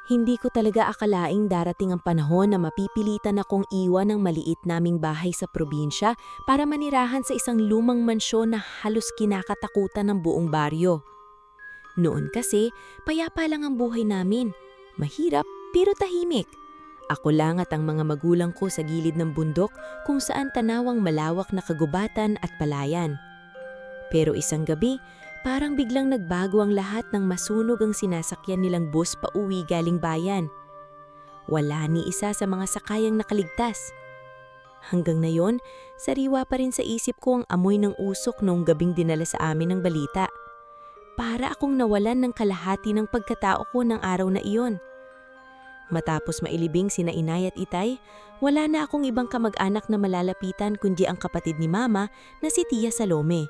Hindi ko talaga akalaing darating ang panahon na mapipilitan akong iwan ng maliit naming bahay sa probinsya para manirahan sa isang lumang mansyon na halos kinakatakutan ng buong baryo. Noon kasi, payapa lang ang buhay namin. Mahirap pero tahimik. Ako lang at ang mga magulang ko sa gilid ng bundok kung saan tanawang malawak na kagubatan at palayan. Pero isang gabi, parang biglang nagbago ang lahat nang masunog ang sinasakyan nilang bus pauwi galing bayan. Wala ni isa sa mga sakayang nakaligtas. Hanggang ngayon, sariwa pa rin sa isip ko ang amoy ng usok noong gabing dinala sa amin ng balita. Para akong nawalan ng kalahati ng pagkatao ko ng araw na iyon. Matapos mailibing sina inay at itay, wala na akong ibang kamag-anak na malalapitan kundi ang kapatid ni mama na si Tia Salome.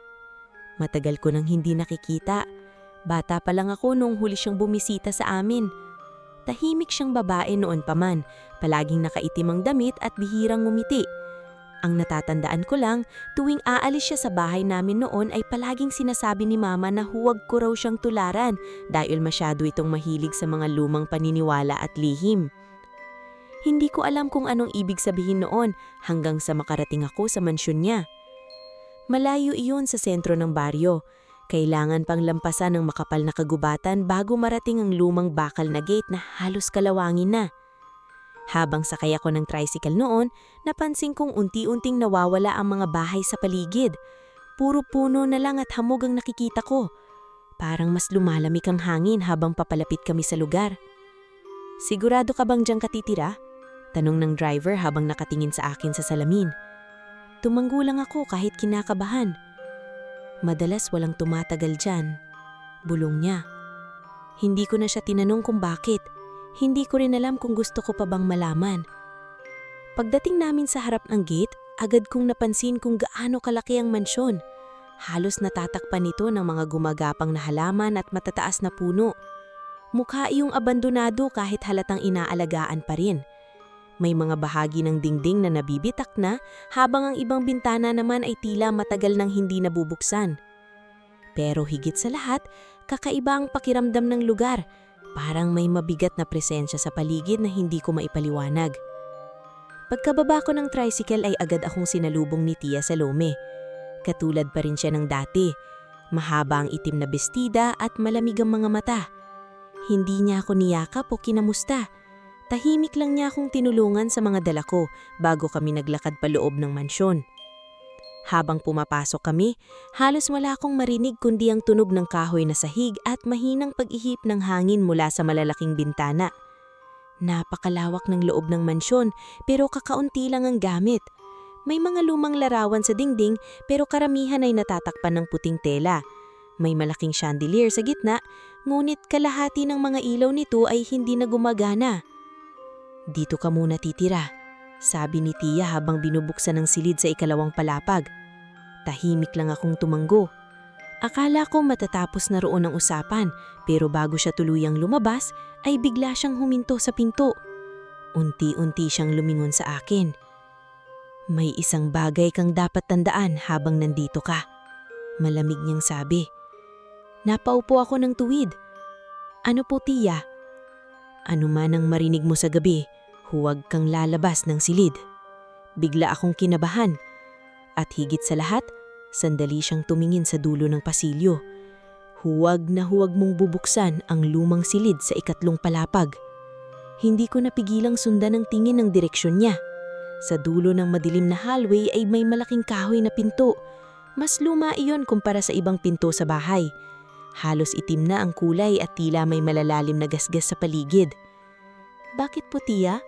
Matagal ko nang hindi nakikita. Bata pa lang ako nung huli siyang bumisita sa amin. Tahimik siyang babae noon pa man, palaging nakaitim ang damit at bihirang ngumiti. Ang natatandaan ko lang, tuwing aalis siya sa bahay namin noon ay palaging sinasabi ni mama na huwag ko raw siyang tularan dahil masyado itong mahilig sa mga lumang paniniwala at lihim. Hindi ko alam kung anong ibig sabihin noon hanggang sa makarating ako sa mansyon niya. Malayo iyon sa sentro ng baryo. Kailangan pang lampasan ng makapal na kagubatan bago marating ang lumang bakal na gate na halos kalawangin na. Habang sakay ako ng tricycle noon, napansin kong unti-unting nawawala ang mga bahay sa paligid. Puro puno na lang at hamog ang nakikita ko. Parang mas lumalamig ang hangin habang papalapit kami sa lugar. "Sigurado ka bang diyang katitira?" Tanong ng driver habang nakatingin sa akin sa salamin. Tumanggo lang ako kahit kinakabahan. "Madalas walang tumatagal dyan," bulong niya. Hindi ko na siya tinanong kung bakit. Hindi ko rin alam kung gusto ko pa bang malaman. Pagdating namin sa harap ng gate, agad kong napansin kung gaano kalaki ang mansyon. Halos natatakpan nito ng mga gumagapang na halaman at matataas na puno. Mukha iyong abandonado kahit halatang inaalagaan pa rin. May mga bahagi ng dingding na nabibitak na habang ang ibang bintana naman ay tila matagal nang hindi nabubuksan. Pero higit sa lahat, kakaiba ang pakiramdam ng lugar. Parang may mabigat na presensya sa paligid na hindi ko maipaliwanag. Pagkababa ko ng tricycle ay agad akong sinalubong ni Tia Salome. Katulad pa rin siya ng dati. Mahaba ang itim na bestida at malamig ang mga mata. Hindi niya ako niyakap o kinamusta. Tahimik lang niya akong tinulungan sa mga dala ko bago kami naglakad pa loob ng mansyon. Habang pumapasok kami, halos wala akong marinig kundi ang tunog ng kahoy na sahig at mahinang pag-ihip ng hangin mula sa malalaking bintana. Napakalawak ng loob ng mansyon pero kakaunti lang ang gamit. May mga lumang larawan sa dingding pero karamihan ay natatakpan ng puting tela. May malaking chandelier sa gitna, ngunit kalahati ng mga ilaw nito ay hindi na gumagana. "Dito ka muna titira," sabi ni Tia habang binubuksan ang silid sa ikalawang palapag. Tahimik lang akong tumanggo. Akala ko matatapos na roon ang usapan, pero bago siya tuluyang lumabas, ay bigla siyang huminto sa pinto. Unti-unti siyang lumingon sa akin. "May isang bagay kang dapat tandaan habang nandito ka," malamig niyang sabi. Napaupo ako ng tuwid. "Ano po, Tia?" "Ano man ang marinig mo sa gabi, huwag kang lalabas ng silid." Bigla akong kinabahan. At higit sa lahat, sandali siyang tumingin sa dulo ng pasilyo. Huwag na huwag mong bubuksan ang lumang silid sa ikatlong palapag. Hindi ko napigilang sundan ang tingin ng direksyon niya. Sa dulo ng madilim na hallway ay may malaking kahoy na pinto. Mas luma iyon kumpara sa ibang pinto sa bahay. Halos itim na ang kulay at tila may malalalim na gasgas sa paligid. "Bakit po, Tia?"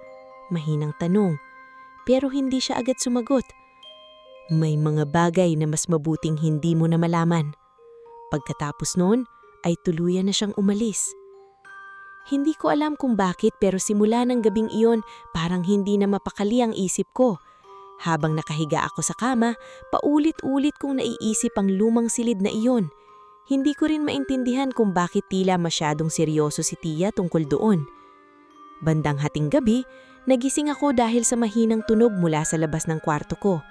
Mahinang tanong. Pero hindi siya agad sumagot. "May mga bagay na mas mabuting hindi mo na malaman." Pagkatapos noon, ay tuluyan na siyang umalis. Hindi ko alam kung bakit pero simula ng gabing iyon, parang hindi na mapakali ang isip ko. Habang nakahiga ako sa kama, paulit-ulit kong naiisip ang lumang silid na iyon. Hindi ko rin maintindihan kung bakit tila masyadong seryoso si Tia tungkol doon. Bandang hating gabi, nagising ako dahil sa mahinang tunog mula sa labas ng kwarto ko.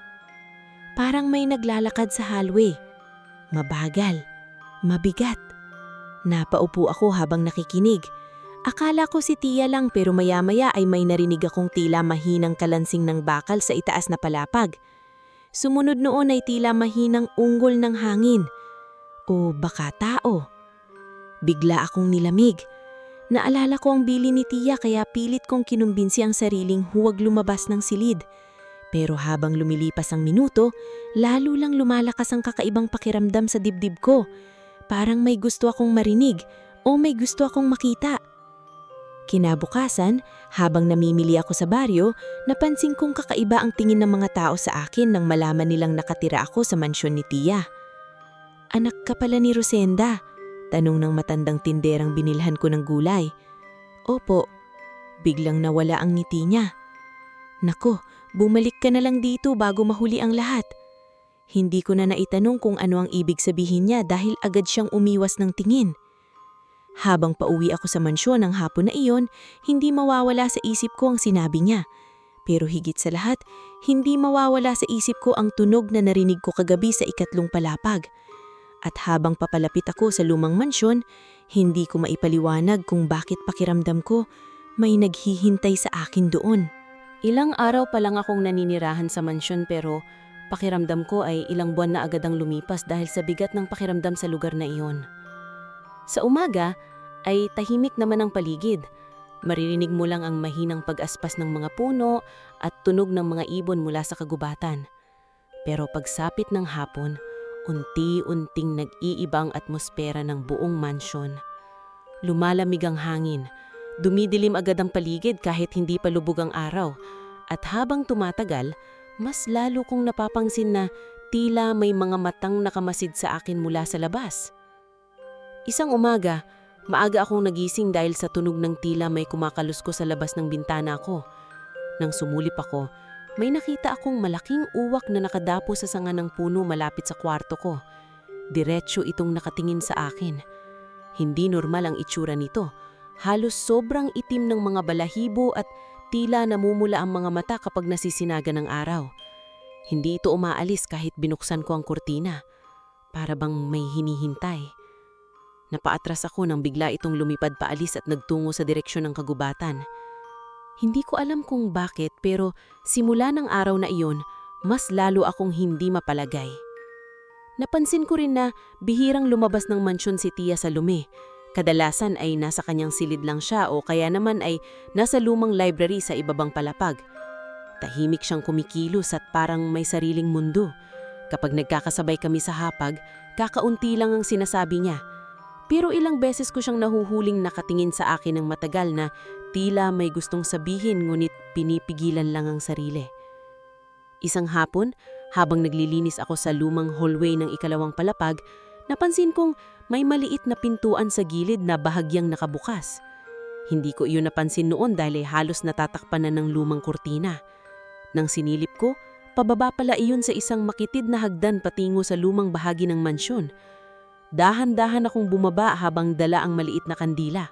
Parang may naglalakad sa hallway. Mabagal, mabigat. Napaupo ako habang nakikinig. Akala ko si Tia lang pero maya-maya ay may narinig akong tila mahinang kalansing ng bakal sa itaas na palapag. Sumunod noon ay tila mahinang unggol ng hangin. O baka tao. Bigla akong nilamig. Naalala ko ang bili ni Tia kaya pilit kong kinumbinsi ang sariling huwag lumabas ng silid. Pero habang lumilipas ang minuto, lalo lang lumalakas ang kakaibang pakiramdam sa dibdib ko. Parang may gusto akong marinig o may gusto akong makita. Kinabukasan, habang namimili ako sa baryo, napansin kong kakaiba ang tingin ng mga tao sa akin nang malaman nilang nakatira ako sa mansyon ni Tia. Anak ka pala ni Rosenda, tanong ng matandang tinderang binilhan ko ng gulay. Opo, biglang nawala ang ngiti niya. Nako, bumalik ka na lang dito bago mahuli ang lahat. Hindi ko na naitanong kung ano ang ibig sabihin niya dahil agad siyang umiwas ng tingin. Habang pauwi ako sa mansyon ng hapon na iyon, hindi mawawala sa isip ko ang sinabi niya. Pero higit sa lahat, hindi mawawala sa isip ko ang tunog na narinig ko kagabi sa ikatlong palapag. At habang papalapit ako sa lumang mansyon, hindi ko maipaliwanag kung bakit pakiramdam ko may naghihintay sa akin doon. Ilang araw pa lang akong naninirahan sa mansyon pero pakiramdam ko ay ilang buwan na agad ang lumipas dahil sa bigat ng pakiramdam sa lugar na iyon. Sa umaga ay tahimik naman ang paligid. Maririnig mo lang ang mahinang pag-aspas ng mga puno at tunog ng mga ibon mula sa kagubatan. Pero pagsapit ng hapon, unti-unting nag-iibang atmosfera ng buong mansyon. Lumalamig ang hangin, dumidilim agad ang paligid kahit hindi pa lubog ang araw. At habang tumatagal, mas lalo kong napapangsin na tila may mga matang nakamasid sa akin mula sa labas. Isang umaga, maaga akong nagising dahil sa tunog ng tila may kumakalusko sa labas ng bintana ko. Nang sumulip ako, may nakita akong malaking uwak na nakadapo sa sanga ng puno malapit sa kwarto ko. Diretso itong nakatingin sa akin. Hindi normal ang itsura nito. Halos sobrang itim ng mga balahibo at tila namumula ang mga mata kapag nasisinaga ng araw. Hindi ito umaalis kahit binuksan ko ang kurtina. Para bang may hinihintay. Napaatras ako nang bigla itong lumipad paalis at nagtungo sa direksyon ng kagubatan. Hindi ko alam kung bakit pero simula ng araw na iyon, mas lalo akong hindi mapalagay. Napansin ko rin na bihirang lumabas ng mansyon si Tia sa Lume. Kadalasan ay nasa kanyang silid lang siya o kaya naman ay nasa lumang library sa ibabang palapag. Tahimik siyang kumikilos at parang may sariling mundo. Kapag nagkakasabay kami sa hapag, kakaunti lang ang sinasabi niya. Pero ilang beses ko siyang nahuhuling nakatingin sa akin ng matagal na tila may gustong sabihin ngunit pinipigilan lang ang sarili. Isang hapon, habang naglilinis ako sa lumang hallway ng ikalawang palapag, napansin kong may maliit na pintuan sa gilid na bahagyang nakabukas. Hindi ko iyon napansin noon dahil halos natatakpan na ng lumang kurtina. Nang sinilip ko, pababa pala iyon sa isang makitid na hagdan patungo sa lumang bahagi ng mansyon. Dahan-dahan akong bumaba habang dala ang maliit na kandila.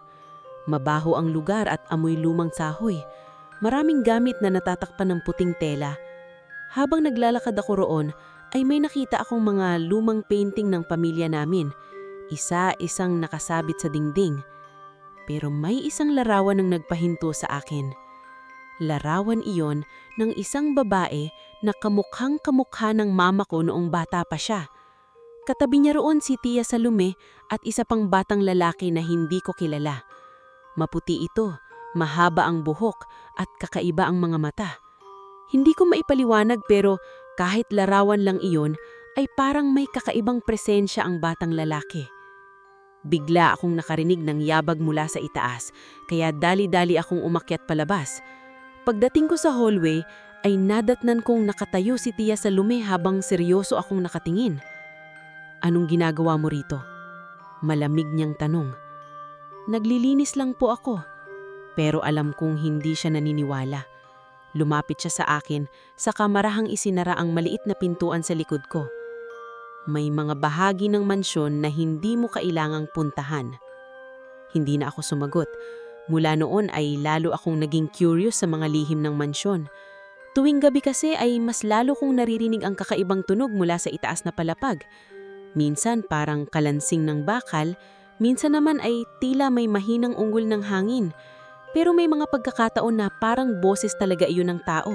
Mabaho ang lugar at amoy lumang sahoy. Maraming gamit na natatakpan ng puting tela. Habang naglalakad ako roon, ay may nakita akong mga lumang painting ng pamilya namin. Isa-isang nakasabit sa dingding. Pero may isang larawan ang nagpahinto sa akin. Larawan iyon ng isang babae na kamukhang-kamukha ng mama ko noong bata pa siya. Katabi niya roon si Tia Salome at isa pang batang lalaki na hindi ko kilala. Maputi ito, mahaba ang buhok at kakaiba ang mga mata. Hindi ko maipaliwanag pero kahit larawan lang iyon ay parang may kakaibang presensya ang batang lalaki. Bigla akong nakarinig ng yabag mula sa itaas kaya dali-dali akong umakyat palabas. Pagdating ko sa hallway ay nadatnan kong nakatayo si Tia Salome habang seryoso akong nakatingin. Anong ginagawa mo rito? Malamig niyang tanong. Naglilinis lang po ako. Pero alam kong hindi siya naniniwala. Lumapit siya sa akin, saka marahang isinara ang maliit na pintuan sa likod ko. May mga bahagi ng mansyon na hindi mo kailangang puntahan. Hindi na ako sumagot. Mula noon ay lalo akong naging curious sa mga lihim ng mansyon. Tuwing gabi kasi ay mas lalo kong naririnig ang kakaibang tunog mula sa itaas na palapag. Minsan parang kalansing ng bakal, Minsan naman ay tila may mahinang ungol ng hangin. Pero may mga pagkakataon na parang boses talaga iyon ng tao.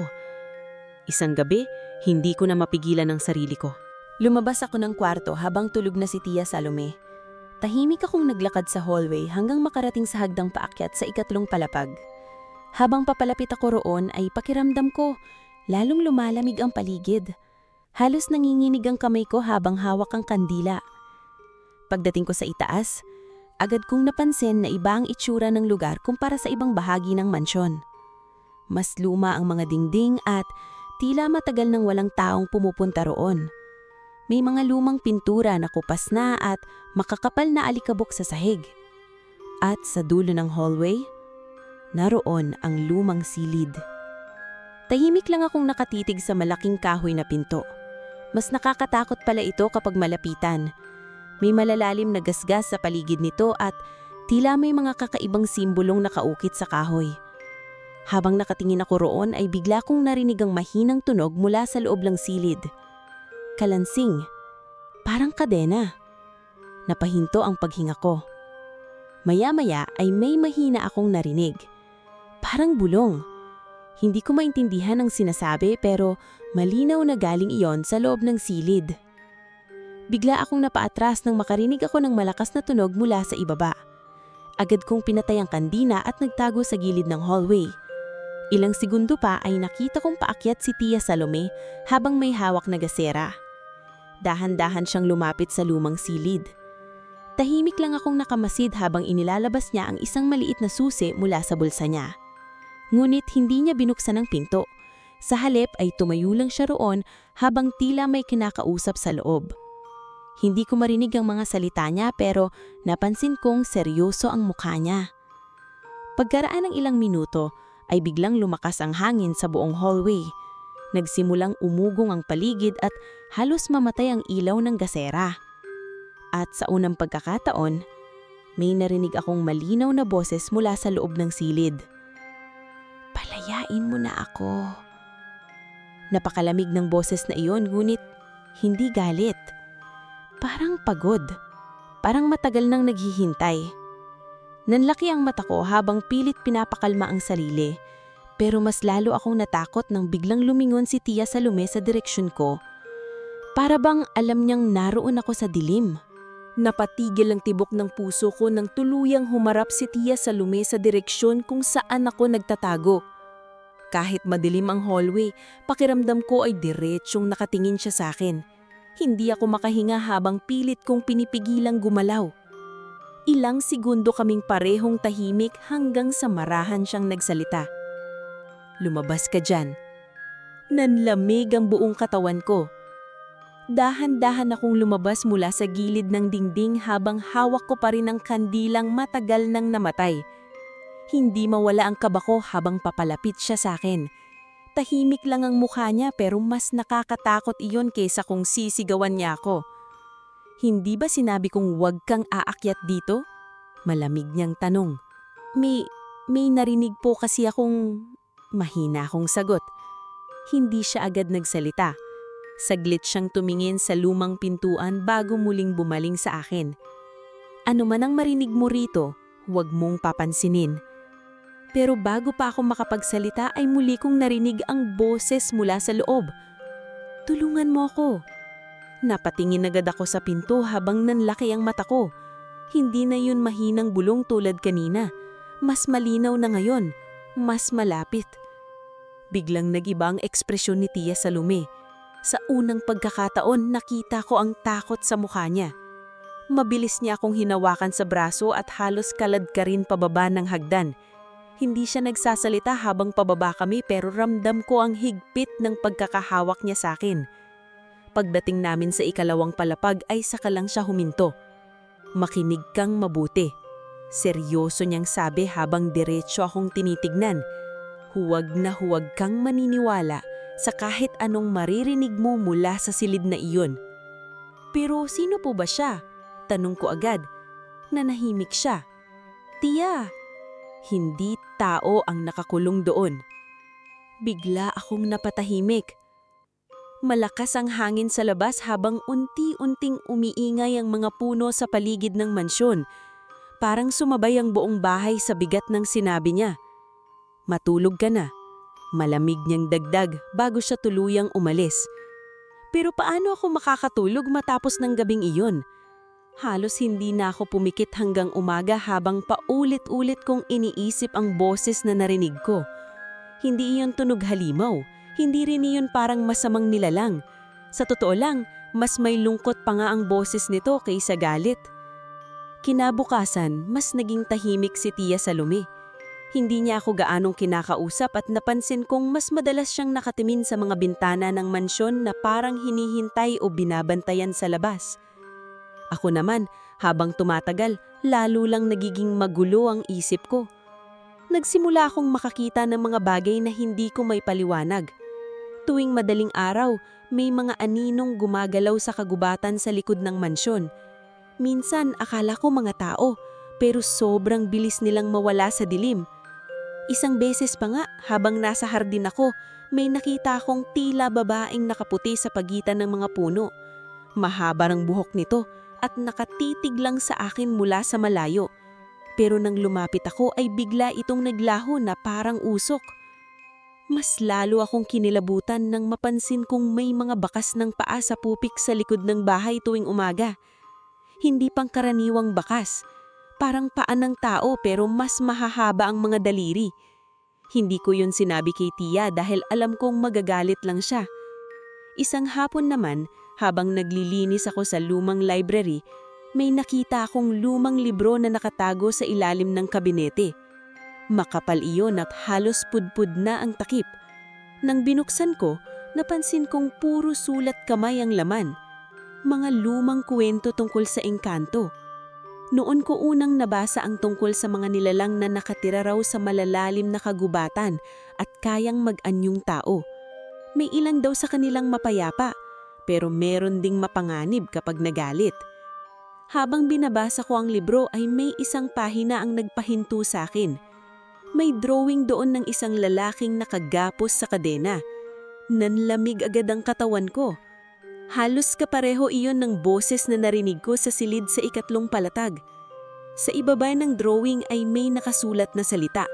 Isang gabi, hindi ko na mapigilan ang sarili ko. Lumabas ako ng kwarto habang tulog na si Tia Salome. Tahimik akong naglakad sa hallway hanggang makarating sa hagdang paakyat sa ikatlong palapag. Habang papalapit ako roon ay pakiramdam ko, lalong lumalamig ang paligid. Halos nanginginig ang kamay ko habang hawak ang kandila. Pagdating ko sa itaas, agad kong napansin na iba ang itsura ng lugar kumpara sa ibang bahagi ng mansyon. Mas luma ang mga dingding at tila matagal nang walang taong pumupunta roon. May mga lumang pintura na kupas na at makakapal na alikabok sa sahig. At sa dulo ng hallway, naroon ang lumang silid. Tahimik lang akong nakatitig sa malaking kahoy na pinto. Mas nakakatakot pala ito kapag malapitan. May malalalim na gasgas sa paligid nito at tila may mga kakaibang simbolong nakaukit sa kahoy. Habang nakatingin ako roon ay bigla kong narinig ang mahinang tunog mula sa loob ng silid. Kalansing, parang kadena. Napahinto ang paghinga ko. Maya-maya ay may mahina akong narinig. Parang bulong. Hindi ko maintindihan ang sinasabi pero malinaw na galing iyon sa loob ng silid. Bigla akong napaatras nang makarinig ako ng malakas na tunog mula sa ibaba. Agad kong pinatay ang kandina at nagtago sa gilid ng hallway. Ilang segundo pa ay nakita kong paakyat si Tia Salome habang may hawak na gasera. Dahan-dahan siyang lumapit sa lumang silid. Tahimik lang akong nakamasid habang inilalabas niya ang isang maliit na susi mula sa bulsa niya. Ngunit hindi niya binuksan ang pinto. Sa halip ay tumayo lang siya roon habang tila may kinakausap sa loob. Hindi ko marinig ang mga salita niya pero napansin kong seryoso ang mukha niya. Pagkaraan ng ilang minuto ay biglang lumakas ang hangin sa buong hallway. Nagsimulang umugong ang paligid at halos mamatay ang ilaw ng gasera. At sa unang pagkakataon, may narinig akong malinaw na boses mula sa loob ng silid. "Palayain mo na ako." Napakalamig ng boses na iyon ngunit hindi galit. Parang pagod. Parang matagal nang naghihintay. Nanlaki ang mata ko habang pilit pinapakalma ang sarili. Pero mas lalo akong natakot nang biglang lumingon si Tia Salome sa direksyon ko. Para bang alam niyang naroon ako sa dilim. Napatigil ang tibok ng puso ko nang tuluyang humarap si Tia Salome sa direksyon kung saan ako nagtatago. Kahit madilim ang hallway, pakiramdam ko ay diretsyong nakatingin siya sa akin. Hindi ako makahinga habang pilit kong pinipigilang gumalaw. Ilang segundo kaming parehong tahimik hanggang sa marahan siyang nagsalita. "Lumabas ka dyan." Nanlamig ang buong katawan ko. Dahan-dahan akong lumabas mula sa gilid ng dingding habang hawak ko pa rin ang kandilang matagal nang namatay. Hindi mawala ang kaba ko habang papalapit siya sa akin. Tahimik lang ang mukha niya pero mas nakakatakot iyon kaysa kung sisigawan niya ako. "Hindi ba sinabi kong huwag kang aakyat dito?" Malamig niyang tanong. May narinig po kasi akong... Mahina akong sagot. Hindi siya agad nagsalita. Saglit siyang tumingin sa lumang pintuan bago muling bumaling sa akin. "Ano man ang marinig mo rito, huwag mong papansinin." Pero bago pa ako makapagsalita ay muli kong narinig ang boses mula sa loob. "Tulungan mo ako." Napatingin agad ako sa pinto habang nanlaki ang mata ko. Hindi na yun mahinang bulong tulad kanina. Mas malinaw na ngayon. Mas malapit. Biglang nag-iba ang ekspresyon ni Tia Salome. Sa unang pagkakataon, nakita ko ang takot sa mukha niya. Mabilis niya akong hinawakan sa braso at halos kalad ka rin pababa ng hagdan. Hindi siya nagsasalita habang pababa kami pero ramdam ko ang higpit ng pagkakahawak niya sa akin. Pagdating namin sa ikalawang palapag ay saka lang siya huminto. "Makinig kang mabuti." Seryoso niyang sabi habang diretso akong tinitignan. "Huwag na huwag kang maniniwala sa kahit anong maririnig mo mula sa silid na iyon." "Pero sino po ba siya?" Tanong ko agad. Nanahimik siya. "Tia, hindi tao ang nakakulong doon." Bigla akong napatahimik. Malakas ang hangin sa labas habang unti-unting umiingay ang mga puno sa paligid ng mansyon. Parang sumabay ang buong bahay sa bigat ng sinabi niya. Matulog ka na. Malamig niyang dagdag bago siya tuluyang umalis. Pero paano ako makakatulog matapos ng gabing iyon? Halos hindi na ako pumikit hanggang umaga habang paulit-ulit kong iniisip ang boses na narinig ko. Hindi iyon tunog halimaw, hindi rin iyon parang masamang nilalang. Sa totoo lang, mas may lungkot pa nga ang boses nito kaysa galit. Kinabukasan, mas naging tahimik si Tia Salome. Hindi niya ako gaanong kinakausap at napansin kong mas madalas siyang nakatimin sa mga bintana ng mansyon na parang hinihintay o binabantayan sa labas. Ako naman, habang tumatagal, lalo lang nagiging magulo ang isip ko. Nagsimula akong makakita ng mga bagay na hindi ko may paliwanag. Tuwing madaling araw, may mga aninong gumagalaw sa kagubatan sa likod ng mansyon. Minsan, akala ko mga tao, pero sobrang bilis nilang mawala sa dilim. Isang beses pa nga, habang nasa hardin ako, may nakita akong tila babaeng nakaputi sa pagitan ng mga puno. Mahaba ang buhok nito at nakatitig lang sa akin mula sa malayo. Pero nang lumapit ako ay bigla itong naglaho na parang usok. Mas lalo akong kinilabutan nang mapansin kong may mga bakas ng paa sa pupik sa likod ng bahay tuwing umaga. Hindi pangkaraniwang bakas. Parang paa ng tao pero mas mahahaba ang mga daliri. Hindi ko yun sinabi kay Tia dahil alam kong magagalit lang siya. Isang hapon naman, habang naglilinis ako sa lumang library, may nakita akong lumang libro na nakatago sa ilalim ng kabinete. Makapal iyon at halos pudpud na ang takip. Nang binuksan ko, napansin kong puro sulat kamay ang laman. Mga lumang kwento tungkol sa engkanto. Noon ko unang nabasa ang tungkol sa mga nilalang na nakatira raw sa malalalim na kagubatan at kayang mag-anyong tao. May ilan daw sa kanilang mapayapa, pero meron ding mapanganib kapag nagalit. Habang binabasa ko ang libro ay may isang pahina ang nagpahinto sa akin. May drawing doon ng isang lalaking nakagapos sa kadena. Nanlamig agad ang katawan ko. Halos kapareho iyon ng boses na narinig ko sa silid sa ikatlong palatag. Sa ibaba ng drawing ay may nakasulat na salita.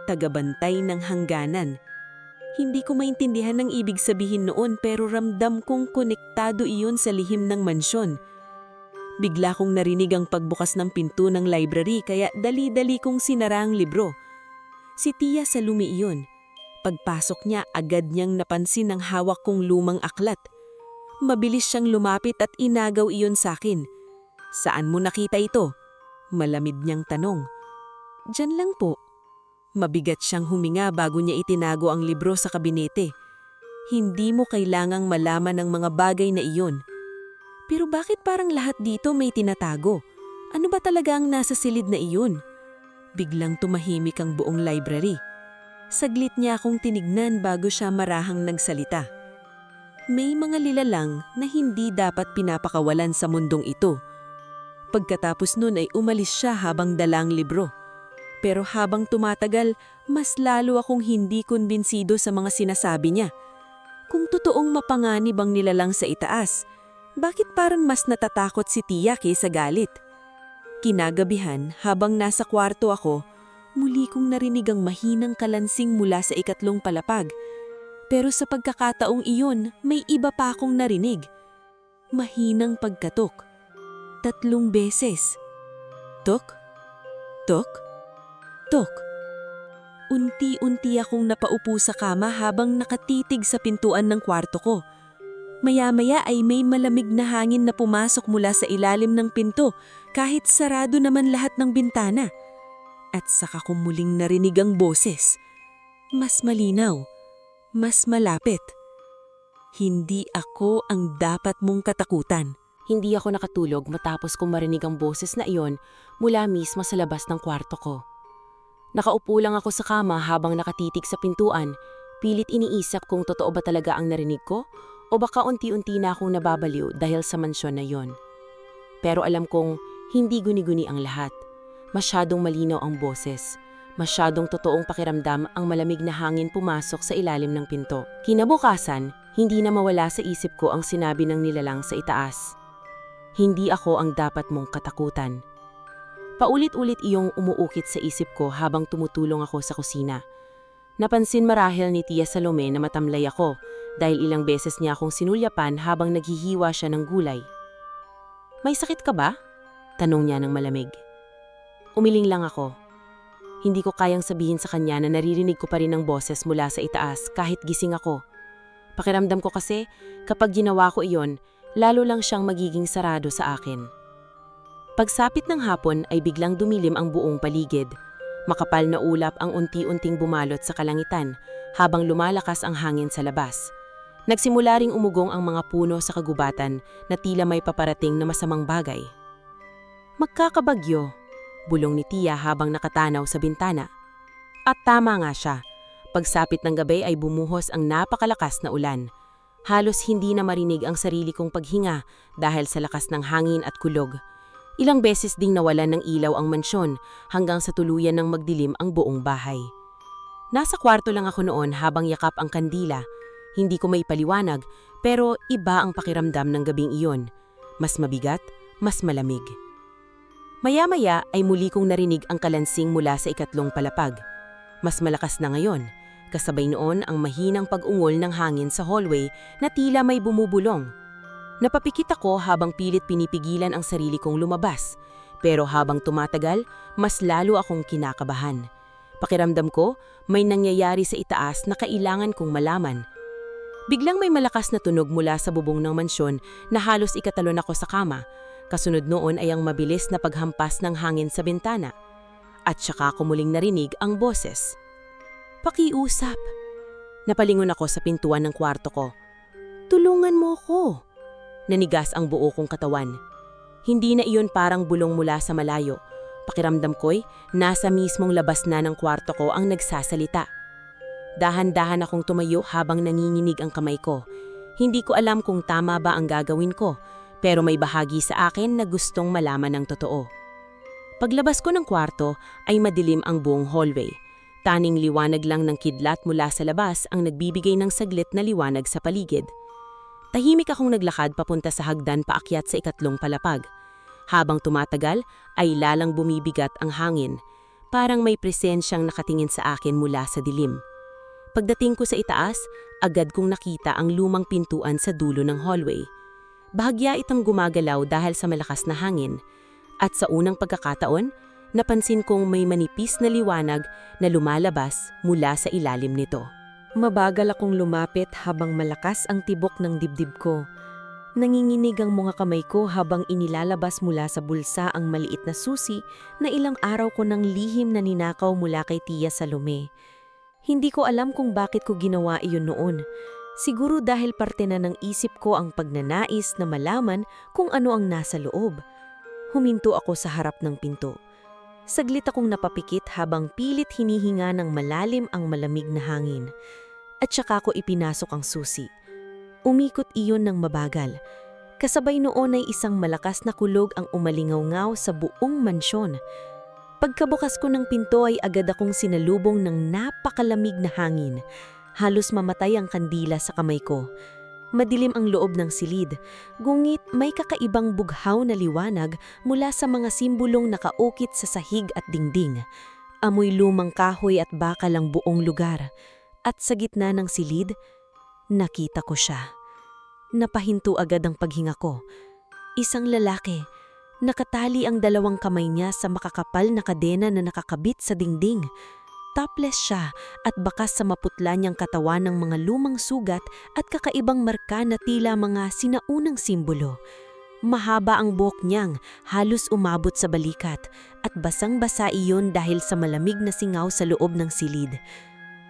Tagabantay ng hangganan. Hindi ko maintindihan ang ibig sabihin noon pero ramdam kong konektado iyon sa lihim ng mansyon. Bigla kong narinig ang pagbukas ng pinto ng library kaya dali-dali kong sinara ang libro. Si Tia Salome iyon. Pagpasok niya agad niyang napansin ang hawak kong lumang aklat. Mabilis siyang lumapit at inagaw iyon sa akin. Saan mo nakita ito? Malamig niyang tanong. Diyan lang po. Mabigat siyang huminga bago niya itinago ang libro sa kabinete. Hindi mo kailangang malaman ang mga bagay na iyon. Pero bakit parang lahat dito may tinatago? Ano ba talaga ang nasa silid na iyon? Biglang tumahimik ang buong library. Saglit niya akong tinignan bago siya marahang nagsalita. May mga lilalang na hindi dapat pinapakawalan sa mundong ito. Pagkatapos nun ay umalis siya habang dala ang libro. Pero habang tumatagal, mas lalo akong hindi kumbinsido sa mga sinasabi niya. Kung totoong mapanganib ang nilalang sa itaas, bakit parang mas natatakot si Tia kaysa galit? Kinagabihan, habang nasa kwarto ako, muli kong narinig ang mahinang kalansing mula sa ikatlong palapag. Pero sa pagkakataong iyon, may iba pa akong narinig. Mahinang pagkatok. 3 beses. Tok, tok, tok. Unti-unti akong napaupo sa kama habang nakatitig sa pintuan ng kwarto ko. Maya-maya ay may malamig na hangin na pumasok mula sa ilalim ng pinto kahit sarado naman lahat ng bintana. At saka ko muling narinig ang boses. Mas malinaw. Mas malapit. Hindi ako ang dapat mong katakutan. Hindi ako nakatulog matapos kong marinig ang boses na iyon mula mismo sa labas ng kwarto ko. Nakaupo lang ako sa kama habang nakatitig sa pintuan, pilit iniisip kung totoo ba talaga ang narinig ko o baka unti-unti na akong nababaliw dahil sa mansyon na yon. Pero alam kong hindi guni-guni ang lahat. Masyadong malinaw ang boses. Masyadong totoong pakiramdam ang malamig na hangin pumasok sa ilalim ng pinto. Kinabukasan, hindi na mawala sa isip ko ang sinabi ng nilalang sa itaas. Hindi ako ang dapat mong katakutan. Paulit-ulit iyong umuukit sa isip ko habang tumutulong ako sa kusina. Napansin marahil ni Tia Salome na matamlay ako dahil ilang beses niya akong sinulyapan habang naghihiwa siya ng gulay. "May sakit ka ba?" tanong niya ng malamig. Umiling lang ako. Hindi ko kayang sabihin sa kanya na naririnig ko pa rin ang boses mula sa itaas kahit gising ako. Pakiramdam ko kasi kapag ginawa ko iyon, lalo lang siyang magiging sarado sa akin. Pagsapit ng hapon ay biglang dumilim ang buong paligid. Makapal na ulap ang unti-unting bumalot sa kalangitan habang lumalakas ang hangin sa labas. Nagsimula ring umugong ang mga puno sa kagubatan na tila may paparating na masamang bagay. "Magkakabagyo," bulong ni Tia habang nakatanaw sa bintana. At tama nga siya. Pagsapit ng gabi ay bumuhos ang napakalakas na ulan. Halos hindi na marinig ang sarili kong paghinga dahil sa lakas ng hangin at kulog. Ilang beses ding nawalan ng ilaw ang mansyon hanggang sa tuluyan ng magdilim ang buong bahay. Nasa kwarto lang ako noon habang yakap ang kandila. Hindi ko maipaliwanag pero iba ang pakiramdam ng gabing iyon. Mas mabigat, mas malamig. Maya-maya ay muli kong narinig ang kalansing mula sa ikatlong palapag. Mas malakas na ngayon, kasabay noon ang mahinang pag-ungol ng hangin sa hallway na tila may bumubulong. Napapikit ako habang pilit pinipigilan ang sarili kong lumabas, pero habang tumatagal, mas lalo akong kinakabahan. Pakiramdam ko, may nangyayari sa itaas na kailangan kong malaman. Biglang may malakas na tunog mula sa bubong ng mansyon na halos ikatalon ako sa kama. Kasunod noon ay ang mabilis na paghampas ng hangin sa bintana. At saka ko muling narinig ang boses. "Pakiusap." Napalingon ako sa pintuan ng kwarto ko. "Tulungan mo ko." Nanigas ang buo kong katawan. Hindi na iyon parang bulong mula sa malayo. Pakiramdam ko'y nasa mismong labas na ng kwarto ko ang nagsasalita. Dahan-dahan akong tumayo habang nanginginig ang kamay ko. Hindi ko alam kung tama ba ang gagawin ko, pero may bahagi sa akin na gustong malaman ng totoo. Paglabas ko ng kwarto ay madilim ang buong hallway. Taning liwanag lang ng kidlat mula sa labas ang nagbibigay ng saglit na liwanag sa paligid. Tahimik akong naglakad papunta sa hagdan paakyat sa ikatlong palapag. Habang tumatagal ay lalang bumibigat ang hangin. Parang may presensyang nakatingin sa akin mula sa dilim. Pagdating ko sa itaas, agad kong nakita ang lumang pintuan sa dulo ng hallway. Bahagya itong gumagalaw dahil sa malakas na hangin. At sa unang pagkakataon, napansin kong may manipis na liwanag na lumalabas mula sa ilalim nito. Mabagal akong lumapit habang malakas ang tibok ng dibdib ko. Nanginginig ang mga kamay ko habang inilalabas mula sa bulsa ang maliit na susi na ilang araw ko nang lihim na ninakaw mula kay Tia Salome. Hindi ko alam kung bakit ko ginawa iyon noon. Siguro dahil parte na ng isip ko ang pagnanais na malaman kung ano ang nasa loob. Huminto ako sa harap ng pinto. Saglit akong napapikit habang pilit hinihinga ng malalim ang malamig na hangin. At saka ko ipinasok ang susi. Umikot iyon ng mabagal. Kasabay noon ay isang malakas na kulog ang umalingaw-ngaw sa buong mansyon. Pagkabukas ko ng pinto ay agad akong sinalubong ng napakalamig na hangin. Halos mamatay ang kandila sa kamay ko. Madilim ang loob ng silid, gungit may kakaibang bughaw na liwanag mula sa mga simbolong nakaukit sa sahig at dingding. Amoy lumang kahoy at bakal ang buong lugar. At sa gitna ng silid, nakita ko siya. Napahinto agad ang paghinga ko. Isang lalaki. Nakatali ang dalawang kamay niya sa makakapal na kadena na nakakabit sa dingding. Topless siya at bakas sa maputla niyang katawan ng mga lumang sugat at kakaibang marka na tila mga sinaunang simbolo. Mahaba ang buhok niyang, halos umabot sa balikat, at basang-basa iyon dahil sa malamig na singaw sa loob ng silid.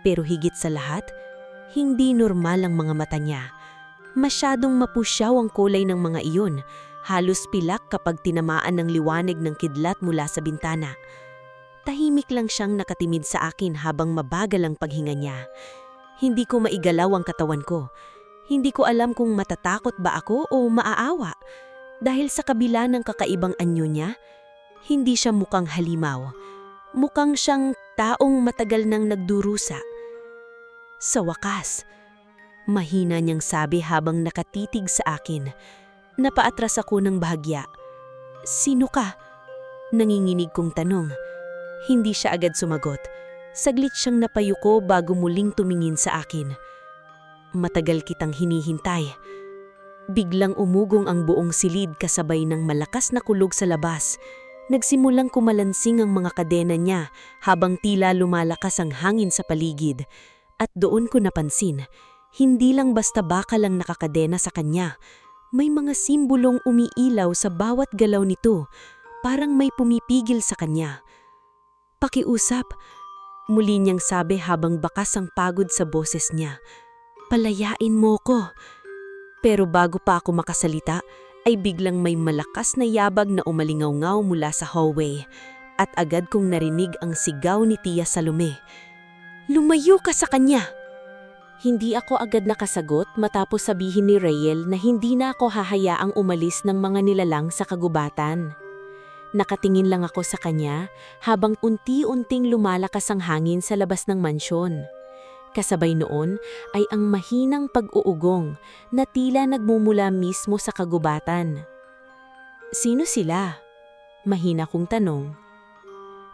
Pero higit sa lahat, hindi normal ang mga mata niya. Masyadong mapusyaw ang kulay ng mga iyon, halos pilak kapag tinamaan ng liwanag ng kidlat mula sa bintana. Tahimik lang siyang nakatimid sa akin habang mabagal ang paghinga niya. Hindi ko maigalaw ang katawan ko. Hindi ko alam kung matatakot ba ako o maaawa. Dahil sa kabila ng kakaibang anyo niya, hindi siya mukhang halimaw. Mukhang siyang taong matagal nang nagdurusa. Sa wakas, mahina niyang sabi habang nakatitig sa akin. Napaatras ako ng bahagya. "Sino ka?" Nanginginig kong tanong. Hindi siya agad sumagot. Saglit siyang napayuko bago muling tumingin sa akin. Matagal kitang hinihintay. Biglang umugong ang buong silid kasabay ng malakas na kulog sa labas. Nagsimulang kumalansing ang mga kadena niya habang tila lumalakas ang hangin sa paligid. At doon ko napansin, hindi lang basta bakal ang nakakadena sa kanya. May mga simbolong umiilaw sa bawat galaw nito, parang may pumipigil sa kanya. "Pakiusap," muli niyang sabi habang bakas ang pagod sa boses niya. "Palayain mo ko." Pero bago pa ako makasalita, ay biglang may malakas na yabag na umalingaw-ngaw mula sa hallway at agad kong narinig ang sigaw ni Tia Salome. "Lumayo ka sa kanya!" Hindi ako agad nakasagot matapos sabihin ni Rael na hindi na ako hahayaang umalis ng mga nilalang sa kagubatan. Nakatingin lang ako sa kanya habang unti-unting lumalakas ang hangin sa labas ng mansyon. Kasabay noon ay ang mahinang pag-uugong na tila nagmumula mismo sa kagubatan. "Sino sila?" Mahina kong tanong.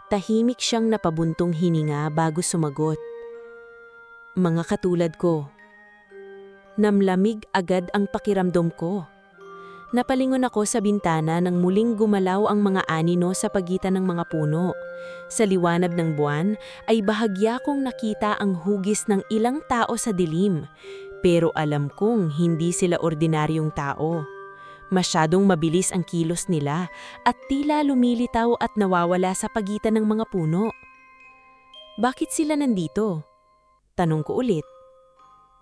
Tahimik siyang napabuntong hininga bago sumagot. "Mga katulad ko." Namlamig agad ang pakiramdam ko. Napalingon ako sa bintana nang muling gumalaw ang mga anino sa pagitan ng mga puno. Sa liwanag ng buwan ay bahagya kong nakita ang hugis ng ilang tao sa dilim. Pero alam kong hindi sila ordinaryong tao. Masyadong mabilis ang kilos nila at tila lumilitaw at nawawala sa pagitan ng mga puno. "Bakit sila nandito?" Tanong ko ulit.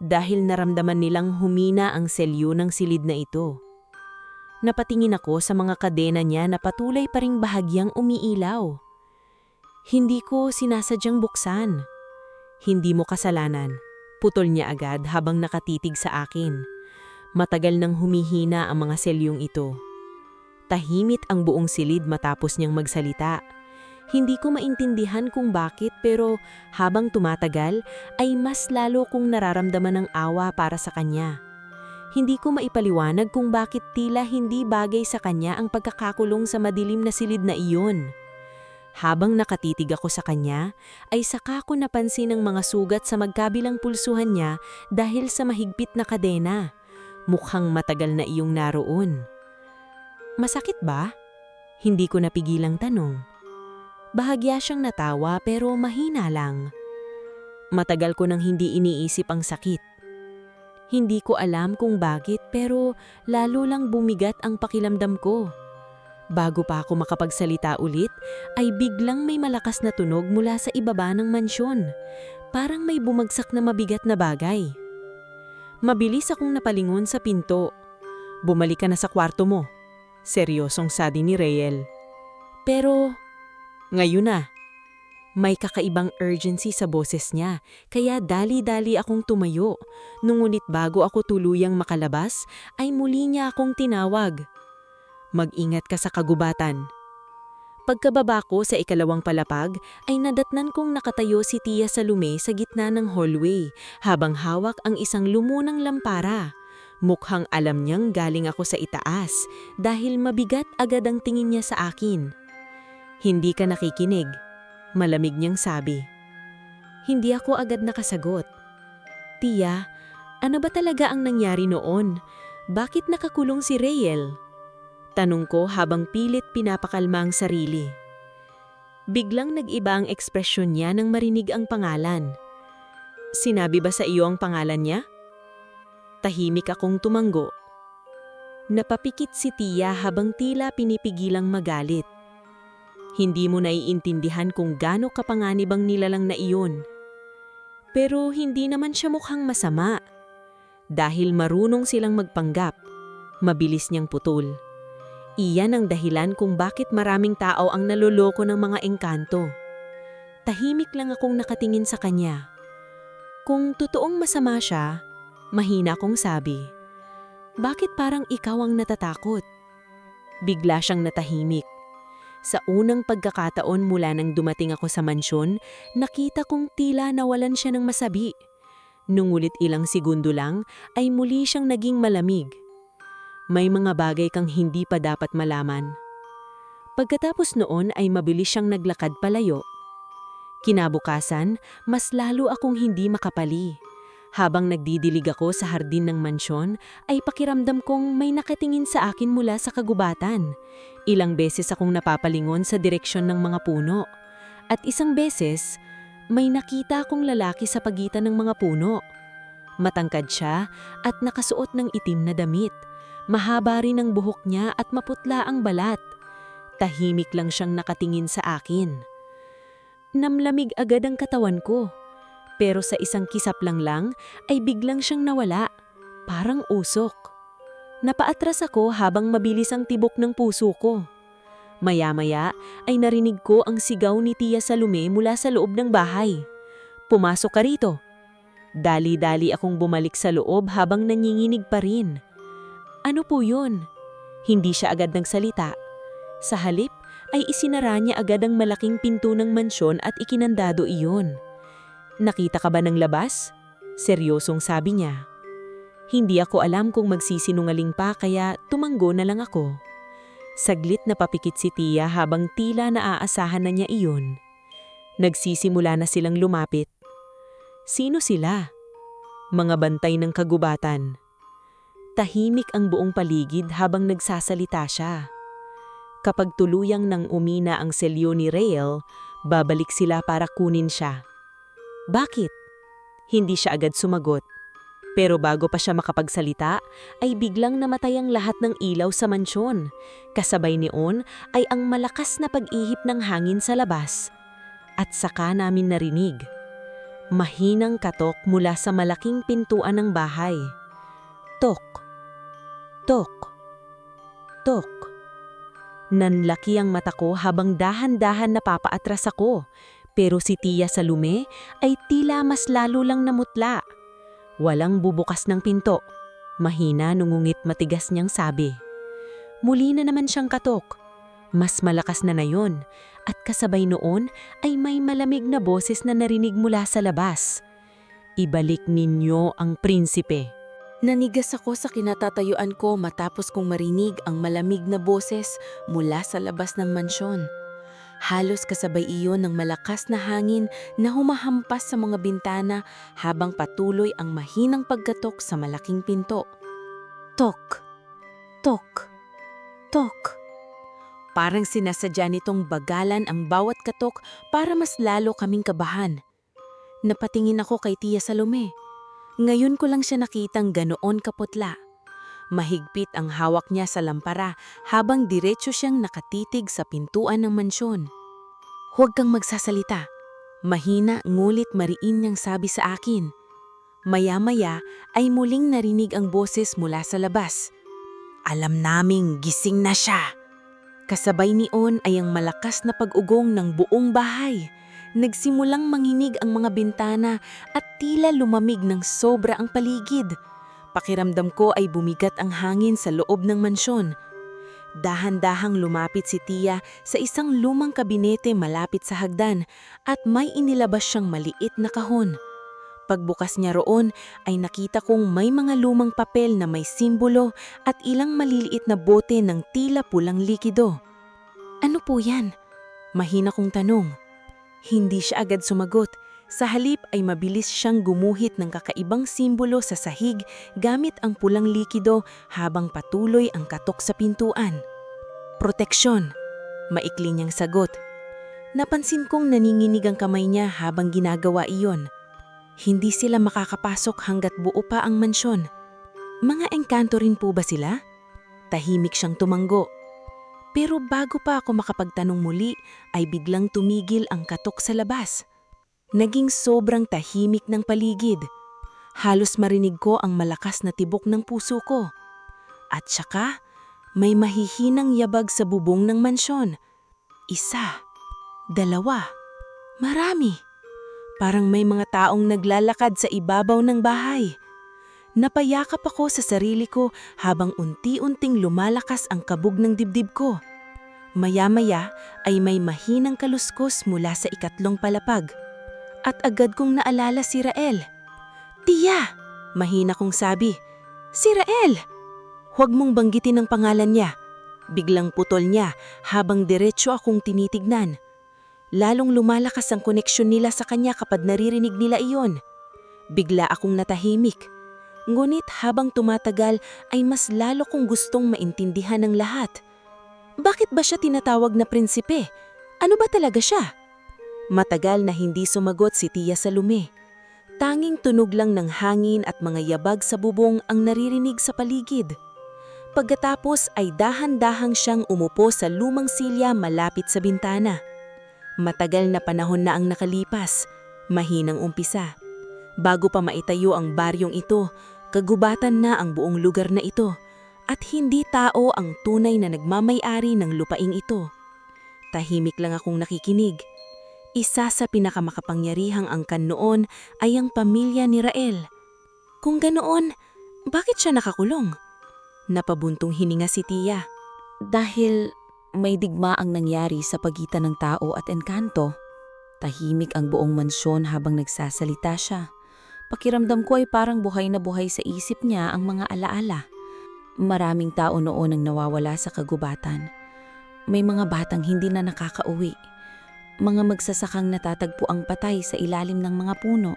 Dahil naramdaman nilang humina ang selyo ng silid na ito. Napatingin ako sa mga kadena niya na patuloy pa ring bahagyang umiilaw. "Hindi ko sinasadyang buksan." "Hindi mo kasalanan." Putol niya agad habang nakatitig sa akin. Matagal nang humihina ang mga selyong ito. Tahimik ang buong silid matapos niyang magsalita. Hindi ko maintindihan kung bakit pero habang tumatagal ay mas lalo kong nararamdaman ng awa para sa kanya. Hindi ko maipaliwanag kung bakit tila hindi bagay sa kanya ang pagkakakulong sa madilim na silid na iyon. Habang nakatitig ako sa kanya, ay saka ko napansin ang mga sugat sa magkabilang pulsuhan niya dahil sa mahigpit na kadena. Mukhang matagal na iyong naroon. "Masakit ba?" Hindi ko napigilang tanong. Bahagya siyang natawa pero mahina lang. Matagal ko nang hindi iniisip ang sakit. Hindi ko alam kung bakit pero lalo lang bumigat ang pakiramdam ko. Bago pa ako makapagsalita ulit, ay biglang may malakas na tunog mula sa ibaba ng mansyon. Parang may bumagsak na mabigat na bagay. Mabilis akong napalingon sa pinto. "Bumalik ka na sa kwarto mo." Seryosong sabi ni Rael. Pero ngayon na. May kakaibang urgency sa boses niya, kaya dali-dali akong tumayo. Ngunit bago ako tuluyang makalabas, ay muli niya akong tinawag. "Mag-ingat ka sa kagubatan." Pagkababa ko sa ikalawang palapag, ay nadatnan kong nakatayo si Tia Salome sa gitna ng hallway, habang hawak ang isang lumunang lampara. Mukhang alam niyang galing ako sa itaas, dahil mabigat agad ang tingin niya sa akin. "Hindi ka nakikinig," malamig niyang sabi. Hindi ako agad nakasagot. "Tia, ano ba talaga ang nangyari noon? Bakit nakakulong si Rael?" Tanong ko habang pilit pinapakalma ang sarili. Biglang nag-iba ang ekspresyon niya nang marinig ang pangalan. "Sinabi ba sa iyo ang pangalan niya?" Tahimik akong tumanggo. Napapikit si Tia habang tila pinipigilang magalit. "Hindi mo naiintindihan kung gaano kapanganib ang nilalang na iyon." Pero hindi naman siya mukhang masama. Dahil marunong silang magpanggap, mabilis niyang putol. Iyan ang dahilan kung bakit maraming tao ang naloloko ng mga engkanto. Tahimik lang akong nakatingin sa kanya. Kung totoong masama siya, mahina akong sabi, "Bakit parang ikaw ang natatakot?" Bigla siyang natahimik. Sa unang pagkakataon mula nang dumating ako sa mansyon, nakita kong tila nawalan siya ng masabi. Ngunit ilang segundo lang ay muli siyang naging malamig. "May mga bagay kang hindi pa dapat malaman." Pagkatapos noon ay mabilis siyang naglakad palayo. Kinabukasan, mas lalo akong hindi makapali. Habang nagdidilig ako sa hardin ng mansyon, ay pakiramdam kong may nakatingin sa akin mula sa kagubatan. Ilang beses akong napapalingon sa direksyon ng mga puno. At isang beses, may nakita akong lalaki sa pagitan ng mga puno. Matangkad siya at nakasuot ng itim na damit. Mahaba rin ang buhok niya at maputla ang balat. Tahimik lang siyang nakatingin sa akin. Namlamig agad ang katawan ko. Pero sa isang kisap lang ay biglang siyang nawala, parang usok. Napaatras ako habang mabilis ang tibok ng puso ko. Maya-maya ay narinig ko ang sigaw ni Tia Salome mula sa loob ng bahay. "Pumasok ka rito." Dali-dali akong bumalik sa loob habang nanginginig pa rin. "Ano po yun?" Hindi siya agad nagsalita. Sa halip ay isinara niya agad ang malaking pinto ng mansyon at ikinandado iyon. "Nakita ka ba ng labas?" Seryosong sabi niya. Hindi ako alam kung magsisinungaling pa kaya tumanggo na lang ako. Saglit na papikit si Tia habang tila naaasahan na niya iyon. Nagsisimula na silang lumapit. Sino sila? Mga bantay ng kagubatan. Tahimik ang buong paligid habang nagsasalita siya. Kapag tuluyang nang umina ang selyo ni Rael, babalik sila para kunin siya. "Bakit?" Hindi siya agad sumagot. Pero bago pa siya makapagsalita, ay biglang namatay ang lahat ng ilaw sa mansyon. Kasabay niyon ay ang malakas na pag-ihip ng hangin sa labas. At saka namin narinig. Mahinang katok mula sa malaking pintuan ng bahay. Tok. Tok. Tok. Nanlaki ang mata ko habang dahan-dahan napapaatras ako. Pero si Tia Salome ay tila mas lalo lang namutla. Walang bubukas ng pinto. Mahina nungungit matigas niyang sabi. Muli na naman siyang katok. Mas malakas na yon. At kasabay noon ay may malamig na boses na narinig mula sa labas. "Ibalik ninyo ang prinsipe." Nanigas ako sa kinatatayuan ko matapos kong marinig ang malamig na boses mula sa labas ng mansyon. Halos kasabay iyon ng malakas na hangin na humahampas sa mga bintana habang patuloy ang mahinang pagkatok sa malaking pinto. Tok, tok, tok. Parang sinasadya nitong bagalan ang bawat katok para mas lalo kaming kabahan. Napatingin ako kay Tia Salome. Ngayon ko lang siya nakitang ganoon kaputla. Mahigpit ang hawak niya sa lampara habang diretso siyang nakatitig sa pintuan ng mansyon. "Huwag kang magsasalita." Mahina ngulit mariin niyang sabi sa akin. Maya-maya ay muling narinig ang boses mula sa labas. "Alam naming gising na siya." Kasabay niyon ay ang malakas na pag-ugong ng buong bahay. Nagsimulang manginig ang mga bintana at tila lumamig ng sobra ang paligid. Pakiramdam ko ay bumigat ang hangin sa loob ng mansyon. Dahan-dahang lumapit si Tia sa isang lumang kabinete malapit sa hagdan at may inilabas siyang maliit na kahon. Pagbukas niya roon ay nakita kong may mga lumang papel na may simbolo at ilang maliliit na bote ng tila pulang likido. "Ano po yan?" Mahina kong tanong. Hindi siya agad sumagot. Sa halip ay mabilis siyang gumuhit ng kakaibang simbolo sa sahig gamit ang pulang likido habang patuloy ang katok sa pintuan. "Proteksyon," maikli niyang sagot. Napansin kong naninginig ang kamay niya habang ginagawa iyon. Hindi sila makakapasok hanggat buo pa ang mansyon. "Mga engkanto rin po ba sila?" Tahimik siyang tumanggo. Pero bago pa ako makapagtanong muli ay biglang tumigil ang katok sa labas. Naging sobrang tahimik ng paligid. Halos marinig ko ang malakas na tibok ng puso ko. At saka, may mahihinang yabag sa bubong ng mansyon. Isa, dalawa, marami. Parang may mga taong naglalakad sa ibabaw ng bahay. Napayakap ako sa sarili ko habang unti-unting lumalakas ang kabog ng dibdib ko. Maya-maya ay may mahinang kaluskos mula sa ikatlong palapag. At agad kong naalala si Rael. "Tia!" mahina kong sabi. "Si Rael!" "Huwag mong banggitin ang pangalan niya." Biglang putol niya habang diretso akong tinitignan. Lalong lumalakas ang koneksyon nila sa kanya kapag naririnig nila iyon. Bigla akong natahimik. Ngunit habang tumatagal ay mas lalo kong gustong maintindihan ng lahat. Bakit ba siya tinatawag na prinsipe? Ano ba talaga siya? Matagal na hindi sumagot si Tia Salome. Tanging tunog lang ng hangin at mga yabag sa bubong ang naririnig sa paligid. Pagkatapos ay dahan-dahang siyang umupo sa lumang silya malapit sa bintana. Matagal na panahon na ang nakalipas, mahinang umpisa. Bago pa maitayo ang baryong ito, kagubatan na ang buong lugar na ito at hindi tao ang tunay na nagmamay-ari ng lupaing ito. Tahimik lang akong nakikinig. Isa sa pinakamakapangyarihang angkan noon ay ang pamilya ni Rael. Kung ganoon, bakit siya nakakulong? Napabuntong hininga si Tia. Dahil may digmaang nangyari sa pagitan ng tao at engkanto. Tahimik ang buong mansyon habang nagsasalita siya. Pakiramdam ko ay parang buhay na buhay sa isip niya ang mga alaala. Maraming tao noon ang nawawala sa kagubatan. May mga batang hindi na nakakauwi. Mga magsasakang natatagpo ang patay sa ilalim ng mga puno.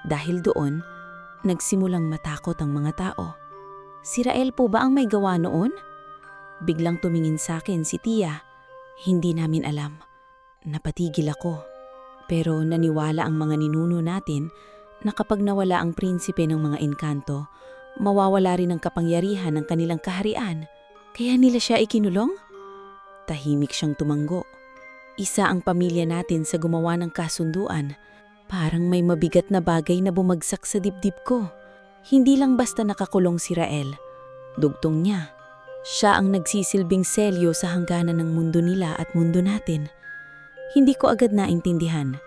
Dahil doon, nagsimulang matakot ang mga tao. Si Rael po ba ang may gawa noon? Biglang tumingin sa akin si Tia. Hindi namin alam. Napatigil ako. Pero naniwala ang mga ninuno natin na kapag nawala ang prinsipe ng mga engkanto, mawawala rin ang kapangyarihan ng kanilang kaharian. Kaya nila siya ikinulong? Tahimik siyang tumanggo. Isa ang pamilya natin sa gumawa ng kasunduan. Parang may mabigat na bagay na bumagsak sa dibdib ko. Hindi lang basta nakakulong si Rael. Dugtong niya. Siya ang nagsisilbing selyo sa hangganan ng mundo nila at mundo natin. Hindi ko agad naintindihan.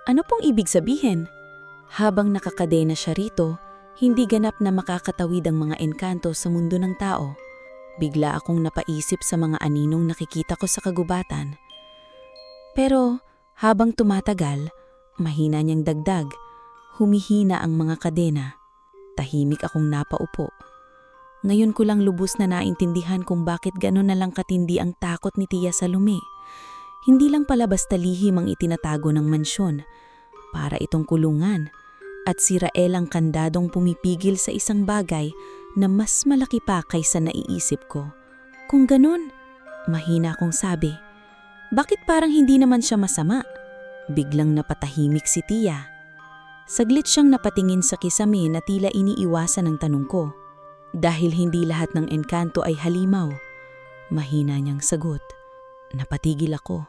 Ano pong ibig sabihin? Habang nakakadena siya rito, hindi ganap na makakatawid ang mga engkanto sa mundo ng tao. Bigla akong napaisip sa mga aninong nakikita ko sa kagubatan. Pero habang tumatagal, mahina niyang dagdag, humihina ang mga kadena. Tahimik akong napaupo. Ngayon ko lang lubos na naintindihan kung bakit gano'n na lang katindi ang takot ni Tia Salome. Hindi lang pala basta lihim ang itinatago ng mansyon. Para itong kulungan. At si Rael ang kandadong pumipigil sa isang bagay na mas malaki pa kaysa naiisip ko. Kung ganun, mahina akong sabi. Bakit parang hindi naman siya masama? Biglang napatahimik si Tia. Saglit siyang napatingin sa kisame na tila iniiwasan ang tanong ko. Dahil hindi lahat ng engkanto ay halimaw. Mahina niyang sagot. Napatigil ako.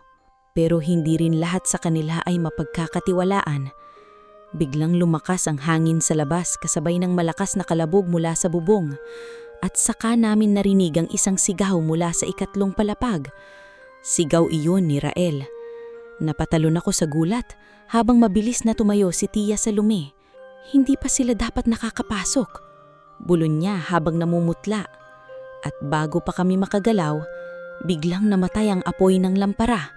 Pero hindi rin lahat sa kanila ay mapagkakatiwalaan. Biglang lumakas ang hangin sa labas kasabay ng malakas na kalabog mula sa bubong. At saka namin narinig ang isang sigaw mula sa ikatlong palapag. Sigaw iyon ni Rael. Napatalon ako sa gulat habang mabilis na tumayo si Tia Salome. Hindi pa sila dapat nakakapasok. Bulon niya habang namumutla. At bago pa kami makagalaw, biglang namatay ang apoy ng lampara.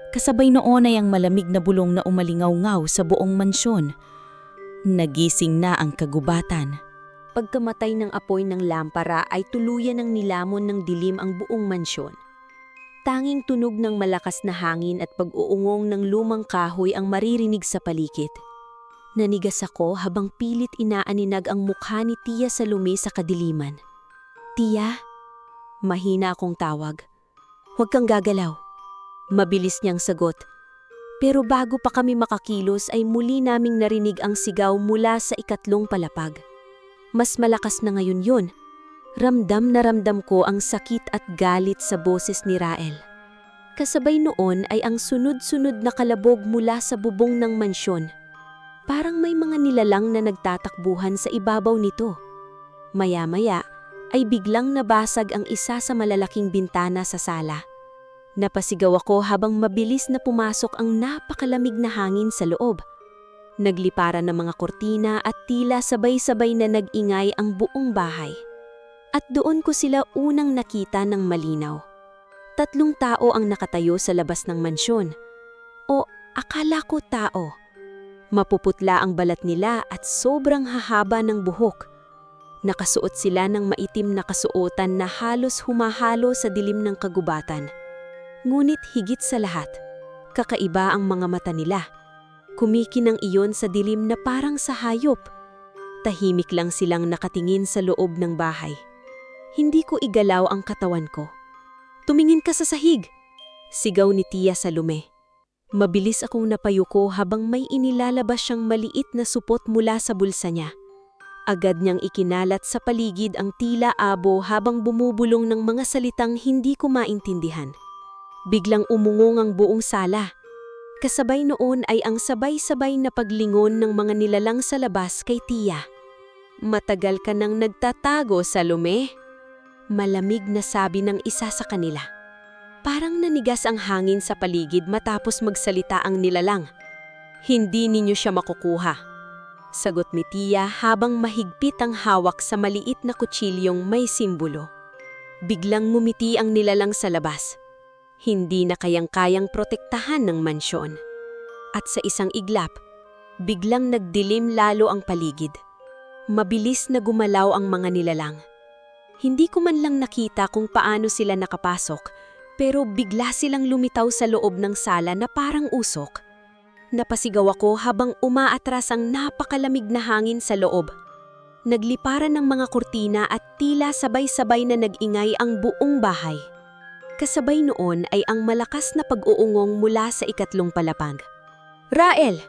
Kasabay noon ay ang malamig na bulong na umalingaw-ngaw sa buong mansyon. Nagising na ang kagubatan. Pagkamatay ng apoy ng lampara ay tuluyan ng nilamon ng dilim ang buong mansyon. Tanging tunog ng malakas na hangin at pag-uungong ng lumang kahoy ang maririnig sa paligid. Nanigas ako habang pilit inaaninag ang mukha ni Tia Salome sa kadiliman. Tia, mahina akong tawag. Huwag kang gagalaw. Mabilis niyang sagot. Pero bago pa kami makakilos ay muli naming narinig ang sigaw mula sa ikatlong palapag. Mas malakas na ngayon yun. Ramdam na ramdam ko ang sakit at galit sa boses ni Rael. Kasabay noon ay ang sunod-sunod na kalabog mula sa bubong ng mansyon. Parang may mga nilalang na nagtatakbuhan sa ibabaw nito. Maya-maya ay biglang nabasag ang isa sa malalaking bintana sa sala. Napasigaw ako habang mabilis na pumasok ang napakalamig na hangin sa loob. Nagliparan ng mga kortina at tila sabay-sabay na nag-ingay ang buong bahay. At doon ko sila unang nakita ng malinaw. 3 tao ang nakatayo sa labas ng mansyon. O akala ko tao. Mapuputla ang balat nila at sobrang hahaba ng buhok. Nakasuot sila ng maitim na kasuotan na halos humahalo sa dilim ng kagubatan. Ngunit higit sa lahat, kakaiba ang mga mata nila. Kumikinang iyon sa dilim na parang sa hayop. Tahimik lang silang nakatingin sa loob ng bahay. Hindi ko igalaw ang katawan ko. "Tumingin ka sa sahig!" Sigaw ni Tia Salome. Mabilis akong napayuko habang may inilalabas siyang maliit na supot mula sa bulsa niya. Agad niyang ikinalat sa paligid ang tila abo habang bumubulong ng mga salitang hindi ko maintindihan. Biglang umungong ang buong sala. Kasabay noon ay ang sabay-sabay na paglingon ng mga nilalang sa labas kay Tia. "Matagal ka nang nagtatago, Salome?" Malamig na sabi ng isa sa kanila. Parang nanigas ang hangin sa paligid matapos magsalita ang nilalang. "Hindi ninyo siya makukuha," sagot ni Tia habang mahigpit ang hawak sa maliit na kutsilyong may simbolo. Biglang ngumiti ang nilalang sa labas. Hindi na kayang-kayang protektahan ng mansyon. At sa isang iglap, biglang nagdilim lalo ang paligid. Mabilis na gumalaw ang mga nilalang. Hindi ko man lang nakita kung paano sila nakapasok, pero bigla silang lumitaw sa loob ng sala na parang usok. Napasigaw ako habang umaatras ang napakalamig na hangin sa loob. Nagliparan ng mga kurtina at tila sabay-sabay na nag-ingay ang buong bahay. Kasabay noon ay ang malakas na pag-uungong mula sa ikatlong palapag. "Rael!"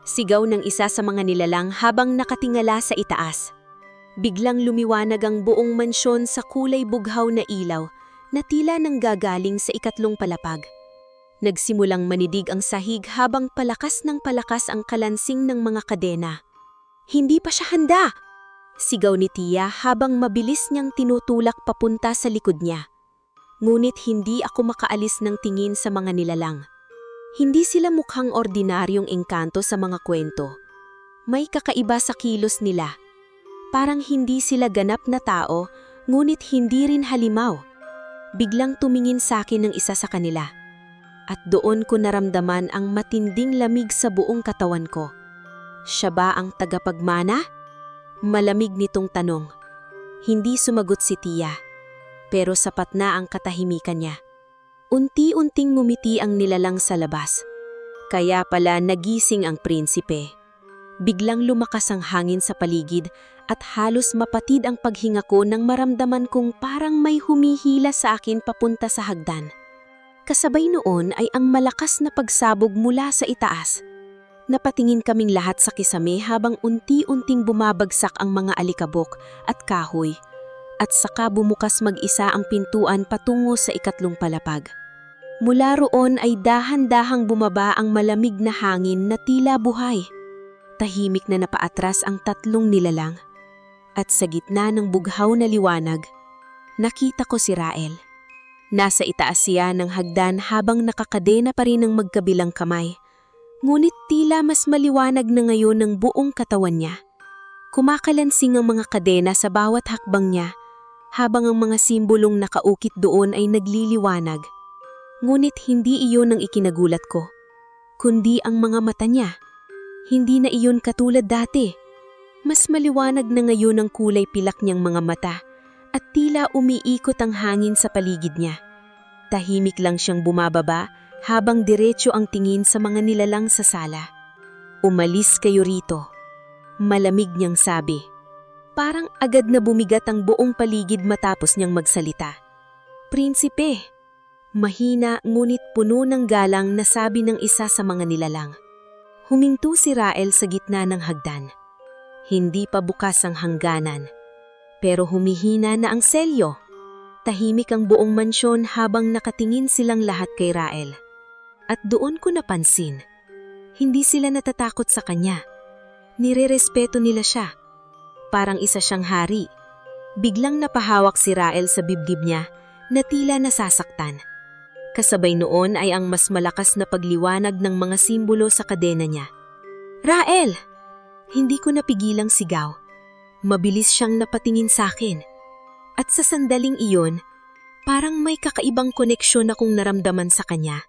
Sigaw ng isa sa mga nilalang habang nakatingala sa itaas. Biglang lumiwanag ang buong mansyon sa kulay bughaw na ilaw na tila nanggagaling sa ikatlong palapag. Nagsimulang manidig ang sahig habang palakas ng palakas ang kalansing ng mga kadena. "Hindi pa siya handa!" Sigaw ni Tia habang mabilis niyang tinutulak papunta sa likod niya. Ngunit hindi ako makaalis ng tingin sa mga nilalang. Hindi sila mukhang ordinaryong engkanto sa mga kwento. May kakaiba sa kilos nila. Parang hindi sila ganap na tao, ngunit hindi rin halimaw. Biglang tumingin sa akin ng isa sa kanila. At doon ko naramdaman ang matinding lamig sa buong katawan ko. Siya ba ang tagapagmana? Malamig nitong tanong. Hindi sumagot si Tia, pero sapat na ang katahimikan niya. Unti-unting ngumiti ang nilalang sa labas. Kaya pala nagising ang prinsipe. Biglang lumakas ang hangin sa paligid at halos mapatid ang paghinga ko nang maramdaman kong parang may humihila sa akin papunta sa hagdan. Kasabay noon ay ang malakas na pagsabog mula sa itaas. Napatingin kaming lahat sa kisame habang unti-unting bumabagsak ang mga alikabok at kahoy, at saka bumukas mag-isa ang pintuan patungo sa ikatlong palapag. Mula roon ay dahan-dahang bumaba ang malamig na hangin na tila buhay. Tahimik na napaatras ang tatlong nilalang. At sa gitna ng bughaw na liwanag, nakita ko si Rael. Nasa itaas siya ng hagdan habang nakakadena pa rin ang magkabilang kamay. Ngunit tila mas maliwanag na ngayon ang buong katawan niya. Kumakalansing ang mga kadena sa bawat hakbang niya, habang ang mga simbolong nakaukit doon ay nagliliwanag. Ngunit hindi iyon ang ikinagulat ko, kundi ang mga mata niya. Hindi na iyon katulad dati. Mas maliwanag na ngayon ang kulay pilak niyang mga mata at tila umiikot ang hangin sa paligid niya. Tahimik lang siyang bumababa habang diretso ang tingin sa mga nilalang sa sala. "Umalis kayo rito," malamig niyang sabi. Parang agad na bumigat ang buong paligid matapos niyang magsalita. "Prinsipe," mahina ngunit puno ng galang na sabi ng isa sa mga nilalang. Huminto si Rael sa gitna ng hagdan. Hindi pa bukas ang hangganan, pero humihina na ang selyo. Tahimik ang buong mansyon habang nakatingin silang lahat kay Rael. At doon ko napansin, hindi sila natatakot sa kanya. Nirerespeto nila siya. Parang isa siyang hari. Biglang napahawak si Rael sa bibdib niya na tila nasasaktan. Kasabay noon ay ang mas malakas na pagliwanag ng mga simbolo sa kadena niya. "Rael!" Hindi ko napigilang sigaw. Mabilis siyang napatingin sa akin. At sa sandaling iyon, parang may kakaibang koneksyon akong naramdaman sa kanya.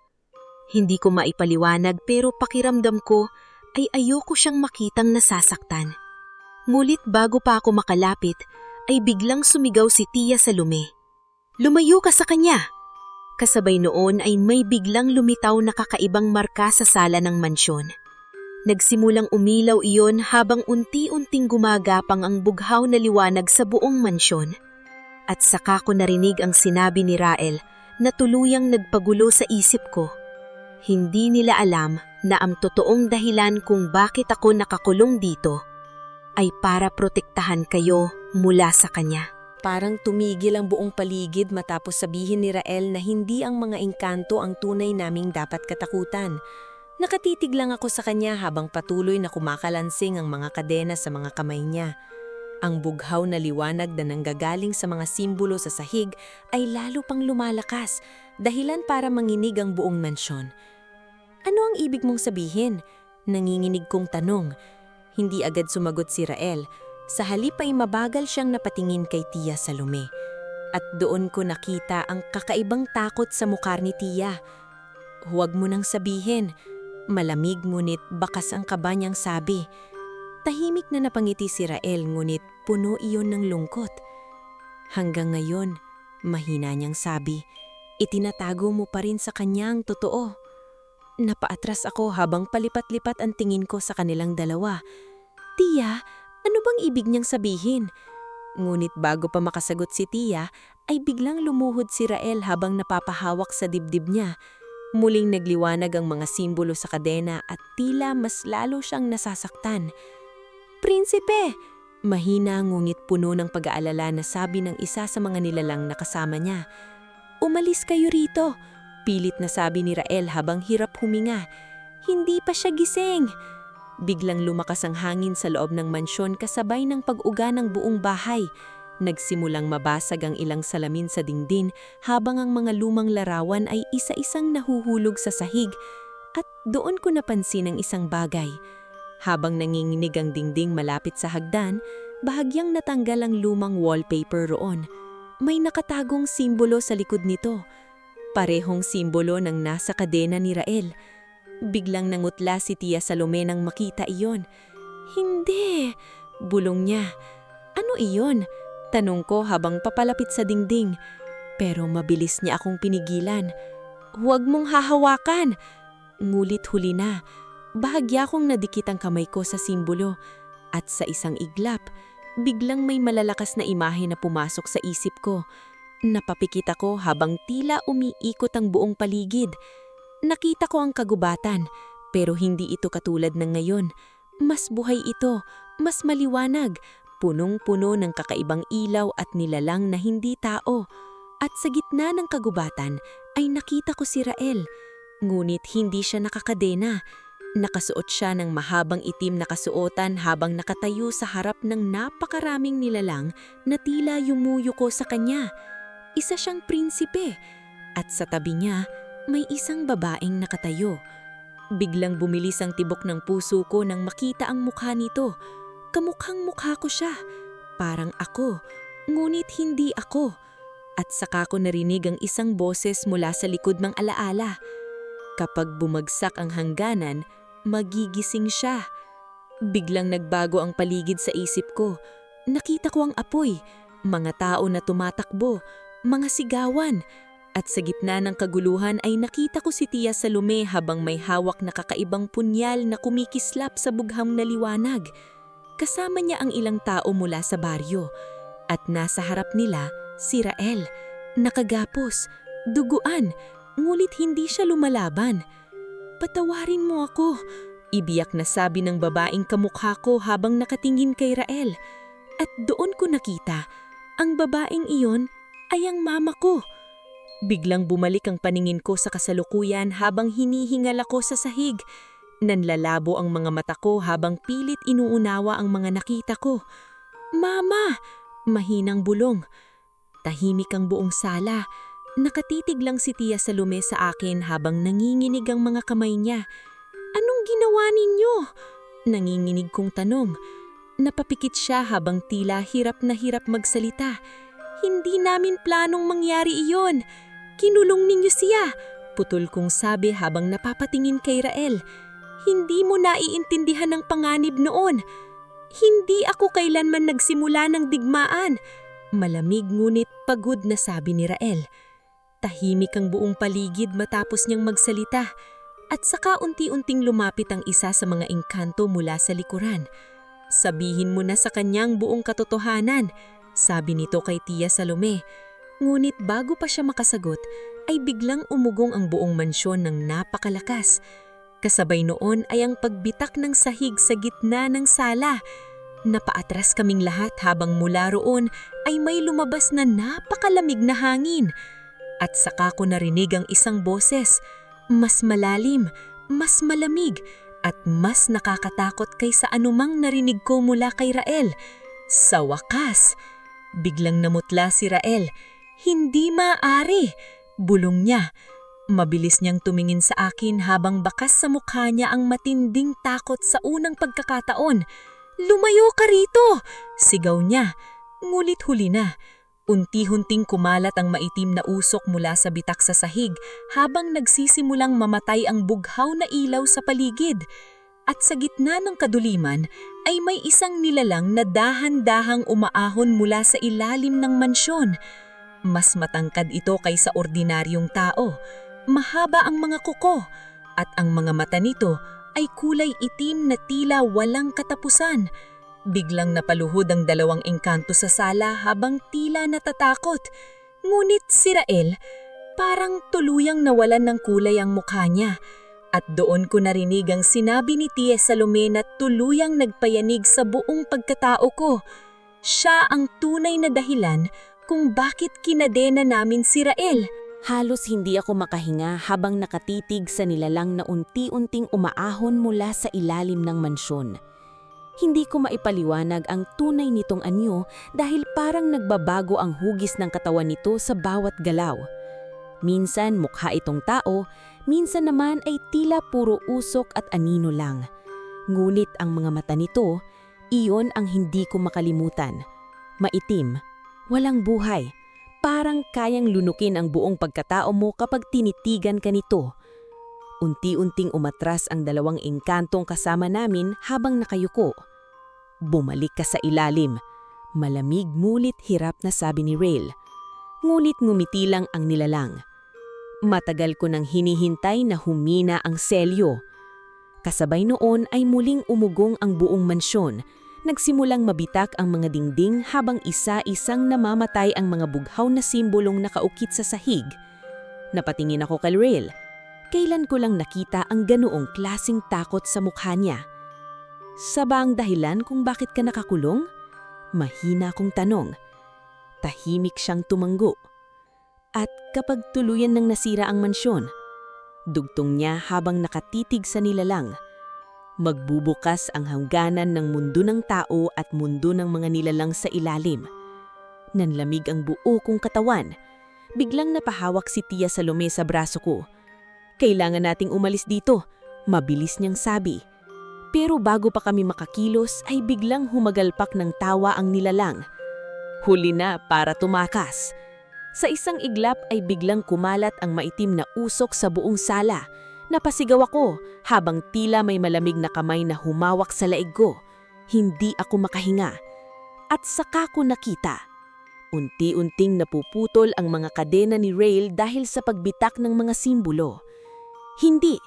Hindi ko maipaliwanag pero pakiramdam ko ay ayoko siyang makitang nasasaktan. Ngulit bago pa ako makalapit, ay biglang sumigaw si Tia Salome. "Lumayo ka sa kanya!" Kasabay noon ay may biglang lumitaw na kakaibang marka sa sala ng mansyon. Nagsimulang umilaw iyon habang unti-unting gumagapang ang bughaw na liwanag sa buong mansyon. At saka ko narinig ang sinabi ni Rael na tuluyang nagpagulo sa isip ko. Hindi nila alam na ang totoong dahilan kung bakit ako nakakulong dito ay para protektahan kayo mula sa kanya. Parang tumigil ang buong paligid matapos sabihin ni Rael na hindi ang mga engkanto ang tunay naming dapat katakutan. Nakatitig lang ako sa kanya habang patuloy na kumakalansing ang mga kadena sa mga kamay niya. Ang bughaw na liwanag na nanggagaling sa mga simbolo sa sahig ay lalo pang lumalakas, dahilan para manginig ang buong mansyon. "Ano ang ibig mong sabihin?" Nanginginig kong tanong. Hindi agad sumagot si Rael. Sa halip ay mabagal siyang napatingin kay Tia Salome. At doon ko nakita ang kakaibang takot sa mukha ni Tia. "Huwag mo nang sabihin." Malamig ngunit bakas ang kaba niyang sabi. Tahimik na napangiti si Rael ngunit puno iyon ng lungkot. "Hanggang ngayon," mahina niyang sabi, "itinatago mo pa rin sa kanya ang totoo." Napaatras ako habang palipat-lipat ang tingin ko sa kanilang dalawa. "Tia, ano bang ibig niyang sabihin?" Ngunit bago pa makasagot si Tia, ay biglang lumuhod si Rael habang napapahawak sa dibdib niya. Muling nagliwanag ang mga simbolo sa kadena at tila mas lalo siyang nasasaktan. "Prinsipe!" Mahina ngunit puno ng pag-aalala na sabi ng isa sa mga nilalang na kasama niya. "Umalis kayo rito!" Pilit na sabi ni Rael habang hirap huminga. Hindi pa siya gising. Biglang lumakas ang hangin sa loob ng mansyon kasabay ng pag-uga ng buong bahay. Nagsimulang mabasag ang ilang salamin sa dingding habang ang mga lumang larawan ay isa-isang nahuhulog sa sahig. At doon ko napansin ang isang bagay. Habang nanginginig ang dingding malapit sa hagdan, bahagyang natanggal ang lumang wallpaper roon. May nakatagong simbolo sa likod nito. Parehong simbolo ng nasa kadena ni Rael. Biglang nangutla si Tia Salome nang makita iyon. "Hindi!" bulong niya. "Ano iyon?" tanong ko habang papalapit sa dingding. Pero mabilis niya akong pinigilan. "Huwag mong hahawakan!" Ngulit huli na. Bahagya kong nadikit ang kamay ko sa simbolo. At sa isang iglap, biglang may malalakas na imahe na pumasok sa isip ko. Napapikit ako habang tila umiikot ang buong paligid. Nakita ko ang kagubatan, pero hindi ito katulad ng ngayon. Mas buhay ito, mas maliwanag, punong-puno ng kakaibang ilaw at nilalang na hindi tao. At sa gitna ng kagubatan ay nakita ko si Rael. Ngunit hindi siya nakakadena. Nakasuot siya ng mahabang itim na kasuotan habang nakatayo sa harap ng napakaraming nilalang na tila yumuyuko sa kanya. Isa siyang prinsipe, at sa tabi niya may isang babaeng nakatayo. Biglang bumilis ang tibok ng puso ko nang makita ang mukha nito. Kamukhang mukha ko siya, parang ako, ngunit hindi ako. At saka ko narinig ang isang boses mula sa likod ng alaala. Kapag bumagsak ang hangganan, magigising siya. Biglang nagbago ang paligid sa isip ko. Nakita ko ang apoy, mga tao na tumatakbo, mga sigawan, at sa gitna ng kaguluhan ay nakita ko si Tia Salome habang may hawak na kakaibang punyal na kumikislap sa bugham na liwanag. Kasama niya ang ilang tao mula sa baryo, at nasa harap nila si Rael, nakagapos, duguan, ngulit hindi siya lumalaban. "Patawarin mo ako," ibiyak na sabi ng babaeng kamukha ko habang nakatingin kay Rael. At doon ko nakita, ang babaeng iyon ay ang mama ko. Biglang bumalik ang paningin ko sa kasalukuyan habang hinihingal ako sa sahig. Nanlalabo ang mga mata ko habang pilit inuunawa ang mga nakita ko. "Mama!" Mahinang bulong. Tahimik ang buong sala. Nakatitig lang si Tia Salome sa akin habang nanginginig ang mga kamay niya. "Anong ginawa ninyo?" Nanginginig kong tanong. Napapikit siya habang tila hirap na hirap magsalita. "Hindi namin planong mangyari iyon. Kinulong ninyo siya," putol kong sabi habang napapatingin kay Rael. "Hindi mo naiintindihan ang panganib noon." Hindi ako kailanman nagsimula ng digmaan. Malamig ngunit pagod na sabi ni Rael. Tahimik ang buong paligid matapos niyang magsalita at saka unti-unting lumapit ang isa sa mga engkanto mula sa likuran. Sabihin mo na sa kanyang buong katotohanan, sabi nito kay Tia Salome. Ngunit bago pa siya makasagot, ay biglang umugong ang buong mansyon ng napakalakas. Kasabay noon ay ang pagbitak ng sahig sa gitna ng sala. Napaatras kaming lahat habang mula roon ay may lumabas na napakalamig na hangin. At saka ko narinig ang isang boses, mas malalim, mas malamig, at mas nakakatakot kaysa anumang narinig ko mula kay Rael. Sa wakas, biglang namutla si Rael. Hindi maaari, bulong niya. Mabilis niyang tumingin sa akin habang bakas sa mukha niya ang matinding takot sa unang pagkakataon. Lumayo ka rito! Sigaw niya. Ngulit huli na. Unti-hunting kumalat ang maitim na usok mula sa bitak sa sahig habang nagsisimulang mamatay ang bughaw na ilaw sa paligid. At sa gitna ng kaduliman ay may isang nilalang na dahan-dahang umaahon mula sa ilalim ng mansyon. Mas matangkad ito kaysa ordinaryong tao. Mahaba ang mga kuko at ang mga mata nito ay kulay itim na tila walang katapusan. Biglang napaluhod ang dalawang engkanto sa sala habang tila natatakot. Ngunit si Rael, parang tuluyang nawalan ng kulay ang mukha niya. At doon ko narinig ang sinabi ni Tia Salome na tuluyang nagpayanig sa buong pagkatao ko. Siya ang tunay na dahilan kung bakit kinadena namin si Rael. Halos hindi ako makahinga habang nakatitig sa nilalang na unti-unting umaahon mula sa ilalim ng mansyon. Hindi ko maipaliwanag ang tunay nitong anyo dahil parang nagbabago ang hugis ng katawan nito sa bawat galaw. Minsan mukha itong tao, minsan naman ay tila puro usok at anino lang. Ngunit ang mga mata nito, iyon ang hindi ko makalimutan. Maitim, walang buhay, parang kayang lunukin ang buong pagkatao mo kapag tinitigan ka nito. Unti-unting umatras ang dalawang engkantong kasama namin habang nakayuko. Bumalik ka sa ilalim. Malamig ngunit hirap na sabi ni Rael. Ngunit ngumiti lang ang nilalang. Matagal ko nang hinihintay na humina ang selyo. Kasabay noon ay muling umugong ang buong mansyon. Nagsimulang mabitak ang mga dingding habang isa-isang namamatay ang mga bughaw na simbolong nakaukit sa sahig. Napatingin ako kay Rael. Kailan ko lang nakita ang ganoong klaseng takot sa mukha niya. Sa ba ang dahilan kung bakit ka nakakulong? Mahina kong tanong. Tahimik siyang tumanggo. At kapag tuluyan nang nasira ang mansyon, dugtong niya habang nakatitig sa nilalang. Magbubukas ang hangganan ng mundo ng tao at mundo ng mga nilalang sa ilalim. Nanlamig ang buo kong katawan. Biglang napahawak si Tia Salome sa braso ko. Kailangan nating umalis dito, mabilis niyang sabi. Pero bago pa kami makakilos ay biglang humagalpak ng tawa ang nilalang. Huli na para tumakas. Sa isang iglap ay biglang kumalat ang maitim na usok sa buong sala. Napasigaw ako habang tila may malamig na kamay na humawak sa leeg ko. Hindi ako makahinga. At saka ko nakita. Unti-unting napuputol ang mga kadena ni Rael dahil sa pagbitak ng mga simbolo. Hindi,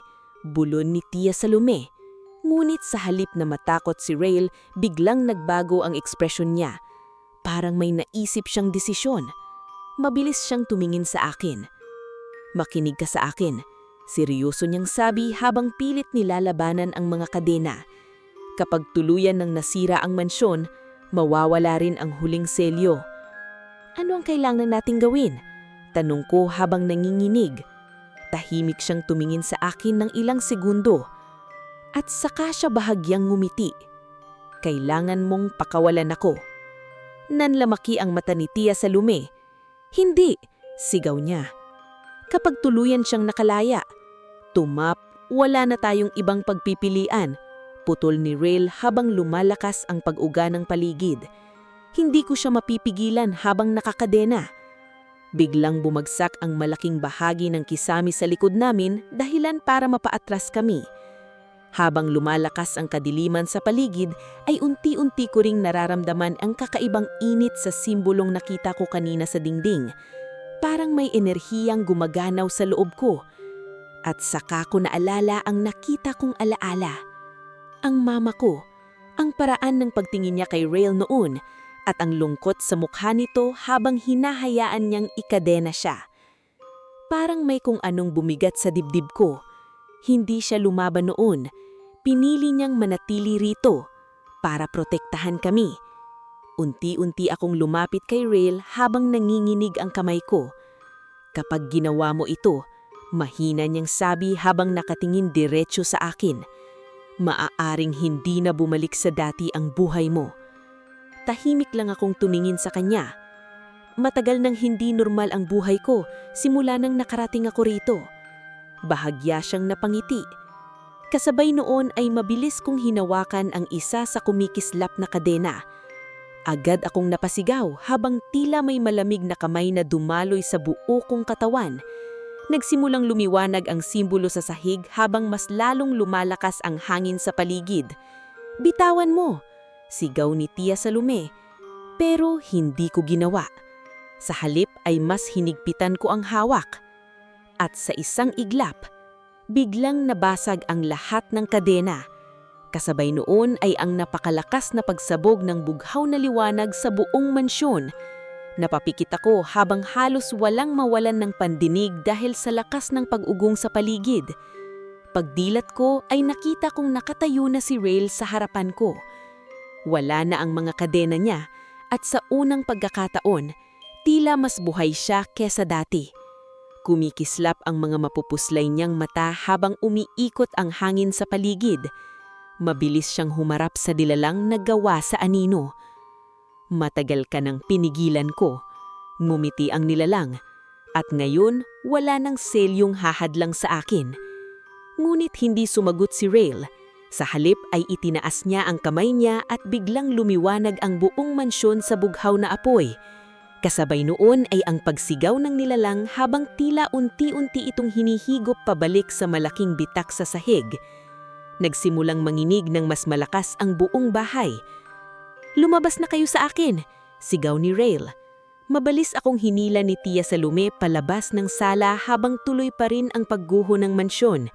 bulon ni Tia Salome. Ngunit sa halip na matakot si Rael, biglang nagbago ang ekspresyon niya. Parang may naisip siyang desisyon. Mabilis siyang tumingin sa akin. Makinig ka sa akin. Seryoso niyang sabi habang pilit nilalabanan ang mga kadena. Kapag tuluyan ng nasira ang mansyon, mawawala rin ang huling selyo. Ano ang kailangan nating gawin? Tanong ko habang nanginginig. Tahimik siyang tumingin sa akin ng ilang segundo. At saka siya bahagyang ngumiti. Kailangan mong pakawalan ako. Nanlamaki ang mata ni Tia Salome. Hindi, sigaw niya. Kapag tuluyan siyang nakalaya, wala na tayong ibang pagpipilian. Putol ni Rael habang lumalakas ang pag-uga ng paligid. Hindi ko siya mapipigilan habang nakakadena. Biglang bumagsak ang malaking bahagi ng kisami sa likod namin dahilan para mapaatras kami. Habang lumalakas ang kadiliman sa paligid, ay unti-unti ko ring nararamdaman ang kakaibang init sa simbolong nakita ko kanina sa dingding. Parang may enerhiyang gumaganaw sa loob ko. At saka ko naalala ang nakita kong alaala. Ang mama ko, ang paraan ng pagtingin niya kay Rail noon, at ang lungkot sa mukha nito habang hinahayaan niyang ikadena siya. Parang may kung anong bumigat sa dibdib ko. Hindi siya lumaban noon. Pinili niyang manatili rito para protektahan kami. Unti-unti akong lumapit kay Rail habang nanginginig ang kamay ko. Kapag ginawa mo ito, mahina niyang sabi habang nakatingin diretso sa akin. Maaaring hindi na bumalik sa dati ang buhay mo. Tahimik lang akong tumingin sa kanya. Matagal nang hindi normal ang buhay ko simula nang nakarating ako rito. Bahagya siyang napangiti. Kasabay noon ay mabilis kong hinawakan ang isa sa kumikislap na kadena. Agad akong napasigaw habang tila may malamig na kamay na dumaloy sa buo kong katawan. Nagsimulang lumiwanag ang simbolo sa sahig habang mas lalong lumalakas ang hangin sa paligid. "Bitawan mo!" sigaw ni Tia Salome. Pero hindi ko ginawa. Sa halip ay mas hinigpitan ko ang hawak. At sa isang iglap, biglang nabasag ang lahat ng kadena. Kasabay noon ay ang napakalakas na pagsabog ng bughaw na liwanag sa buong mansyon. Napapikit ako habang halos walang mawalan ng pandinig dahil sa lakas ng pag-ugong sa paligid. Pagdilat ko ay nakita kong nakatayo na si Rail sa harapan ko. Wala na ang mga kadena niya at sa unang pagkakataon, tila mas buhay siya kesa dati. Kumikislap ang mga mapupuslay niyang mata habang umiikot ang hangin sa paligid. Mabilis siyang humarap sa dilalang na gawa sa anino. "Matagal ka nang pinigilan ko." Ngumiti ang nilalang. At ngayon, wala nang selyong hahadlang sa akin. Ngunit hindi sumagot si Rail. Sa halip ay itinaas niya ang kamay niya at biglang lumiwanag ang buong mansyon sa bughaw na apoy. Kasabay noon ay ang pagsigaw ng nilalang habang tila unti-unti itong hinihigop pabalik sa malaking bitak sa sahig. Nagsimulang manginig ng mas malakas ang buong bahay. "Lumabas na kayo sa akin!" sigaw ni Rail. Mabalis akong hinila ni Tia Salome palabas ng sala habang tuloy pa rin ang pagguho ng mansyon.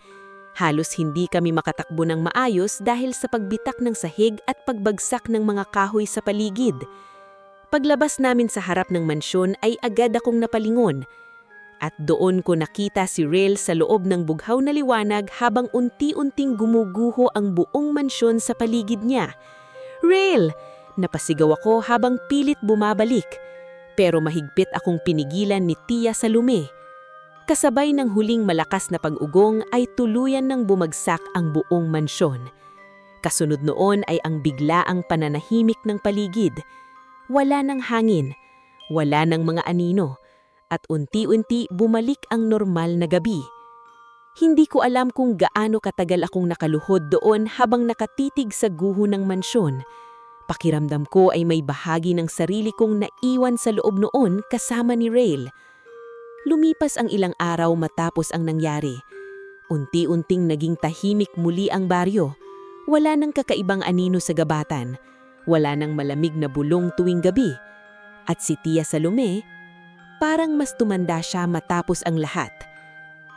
Halos hindi kami makatakbo ng maayos dahil sa pagbitak ng sahig at pagbagsak ng mga kahoy sa paligid. Paglabas namin sa harap ng mansyon ay agad akong napalingon. At doon ko nakita si Rail sa loob ng bughaw na liwanag habang unti-unting gumuguho ang buong mansyon sa paligid niya. "Rail!" Napasigaw ako habang pilit bumabalik. Pero mahigpit akong pinigilan ni Tia Salome. Kasabay ng huling malakas na pag-ugong ay tuluyan ng bumagsak ang buong mansyon. Kasunod noon ay ang biglaang pananahimik ng paligid. Wala ng hangin, wala ng mga anino, at unti-unti bumalik ang normal na gabi. Hindi ko alam kung gaano katagal akong nakaluhod doon habang nakatitig sa guho ng mansyon. Pakiramdam ko ay may bahagi ng sarili kong naiwan sa loob noon kasama ni Rail. Lumipas ang ilang araw matapos ang nangyari. Unti-unting naging tahimik muli ang baryo. Wala nang kakaibang anino sa gabatan. Wala nang malamig na bulong tuwing gabi. At si Tia Salome, parang mas tumanda siya matapos ang lahat.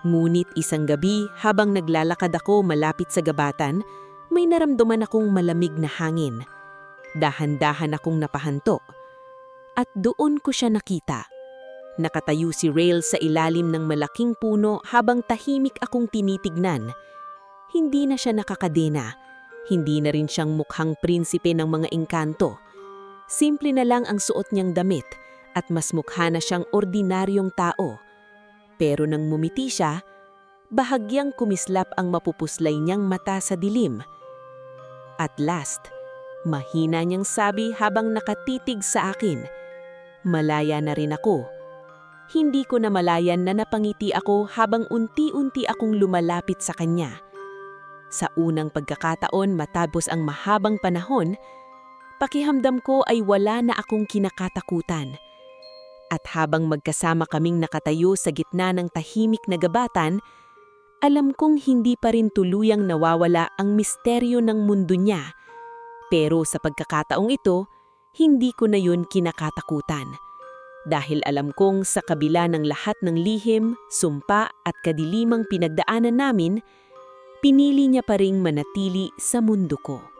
Ngunit isang gabi habang naglalakad ako malapit sa gabatan, may naramdaman akong malamig na hangin. Dahan-dahan akong napahanto. At doon ko siya nakita. Nakatayo si Rail sa ilalim ng malaking puno habang tahimik akong tinitignan. Hindi na siya nakakadena. Hindi na rin siyang mukhang prinsipe ng mga engkanto. Simple na lang ang suot niyang damit at mas mukha na siyang ordinaryong tao. Pero nang mumiti siya, bahagyang kumislap ang mapupuslay niyang mata sa dilim. At last, mahina niyang sabi habang nakatitig sa akin, "Malaya na rin ako." Hindi ko na malayan na napangiti ako habang unti-unti akong lumalapit sa kanya. Sa unang pagkakataon matapos ang mahabang panahon, pakiramdam ko ay wala na akong kinakatakutan. At habang magkasama kaming nakatayo sa gitna ng tahimik na gabatan, Alam kong hindi pa rin tuluyang nawawala ang misteryo ng mundo niya. Pero sa pagkakataong ito, hindi ko na yun kinakatakutan. Dahil alam kong sa kabila ng lahat ng lihim, sumpa at kadilimang pinagdaanan namin, pinili niya pa ring manatili sa mundo ko.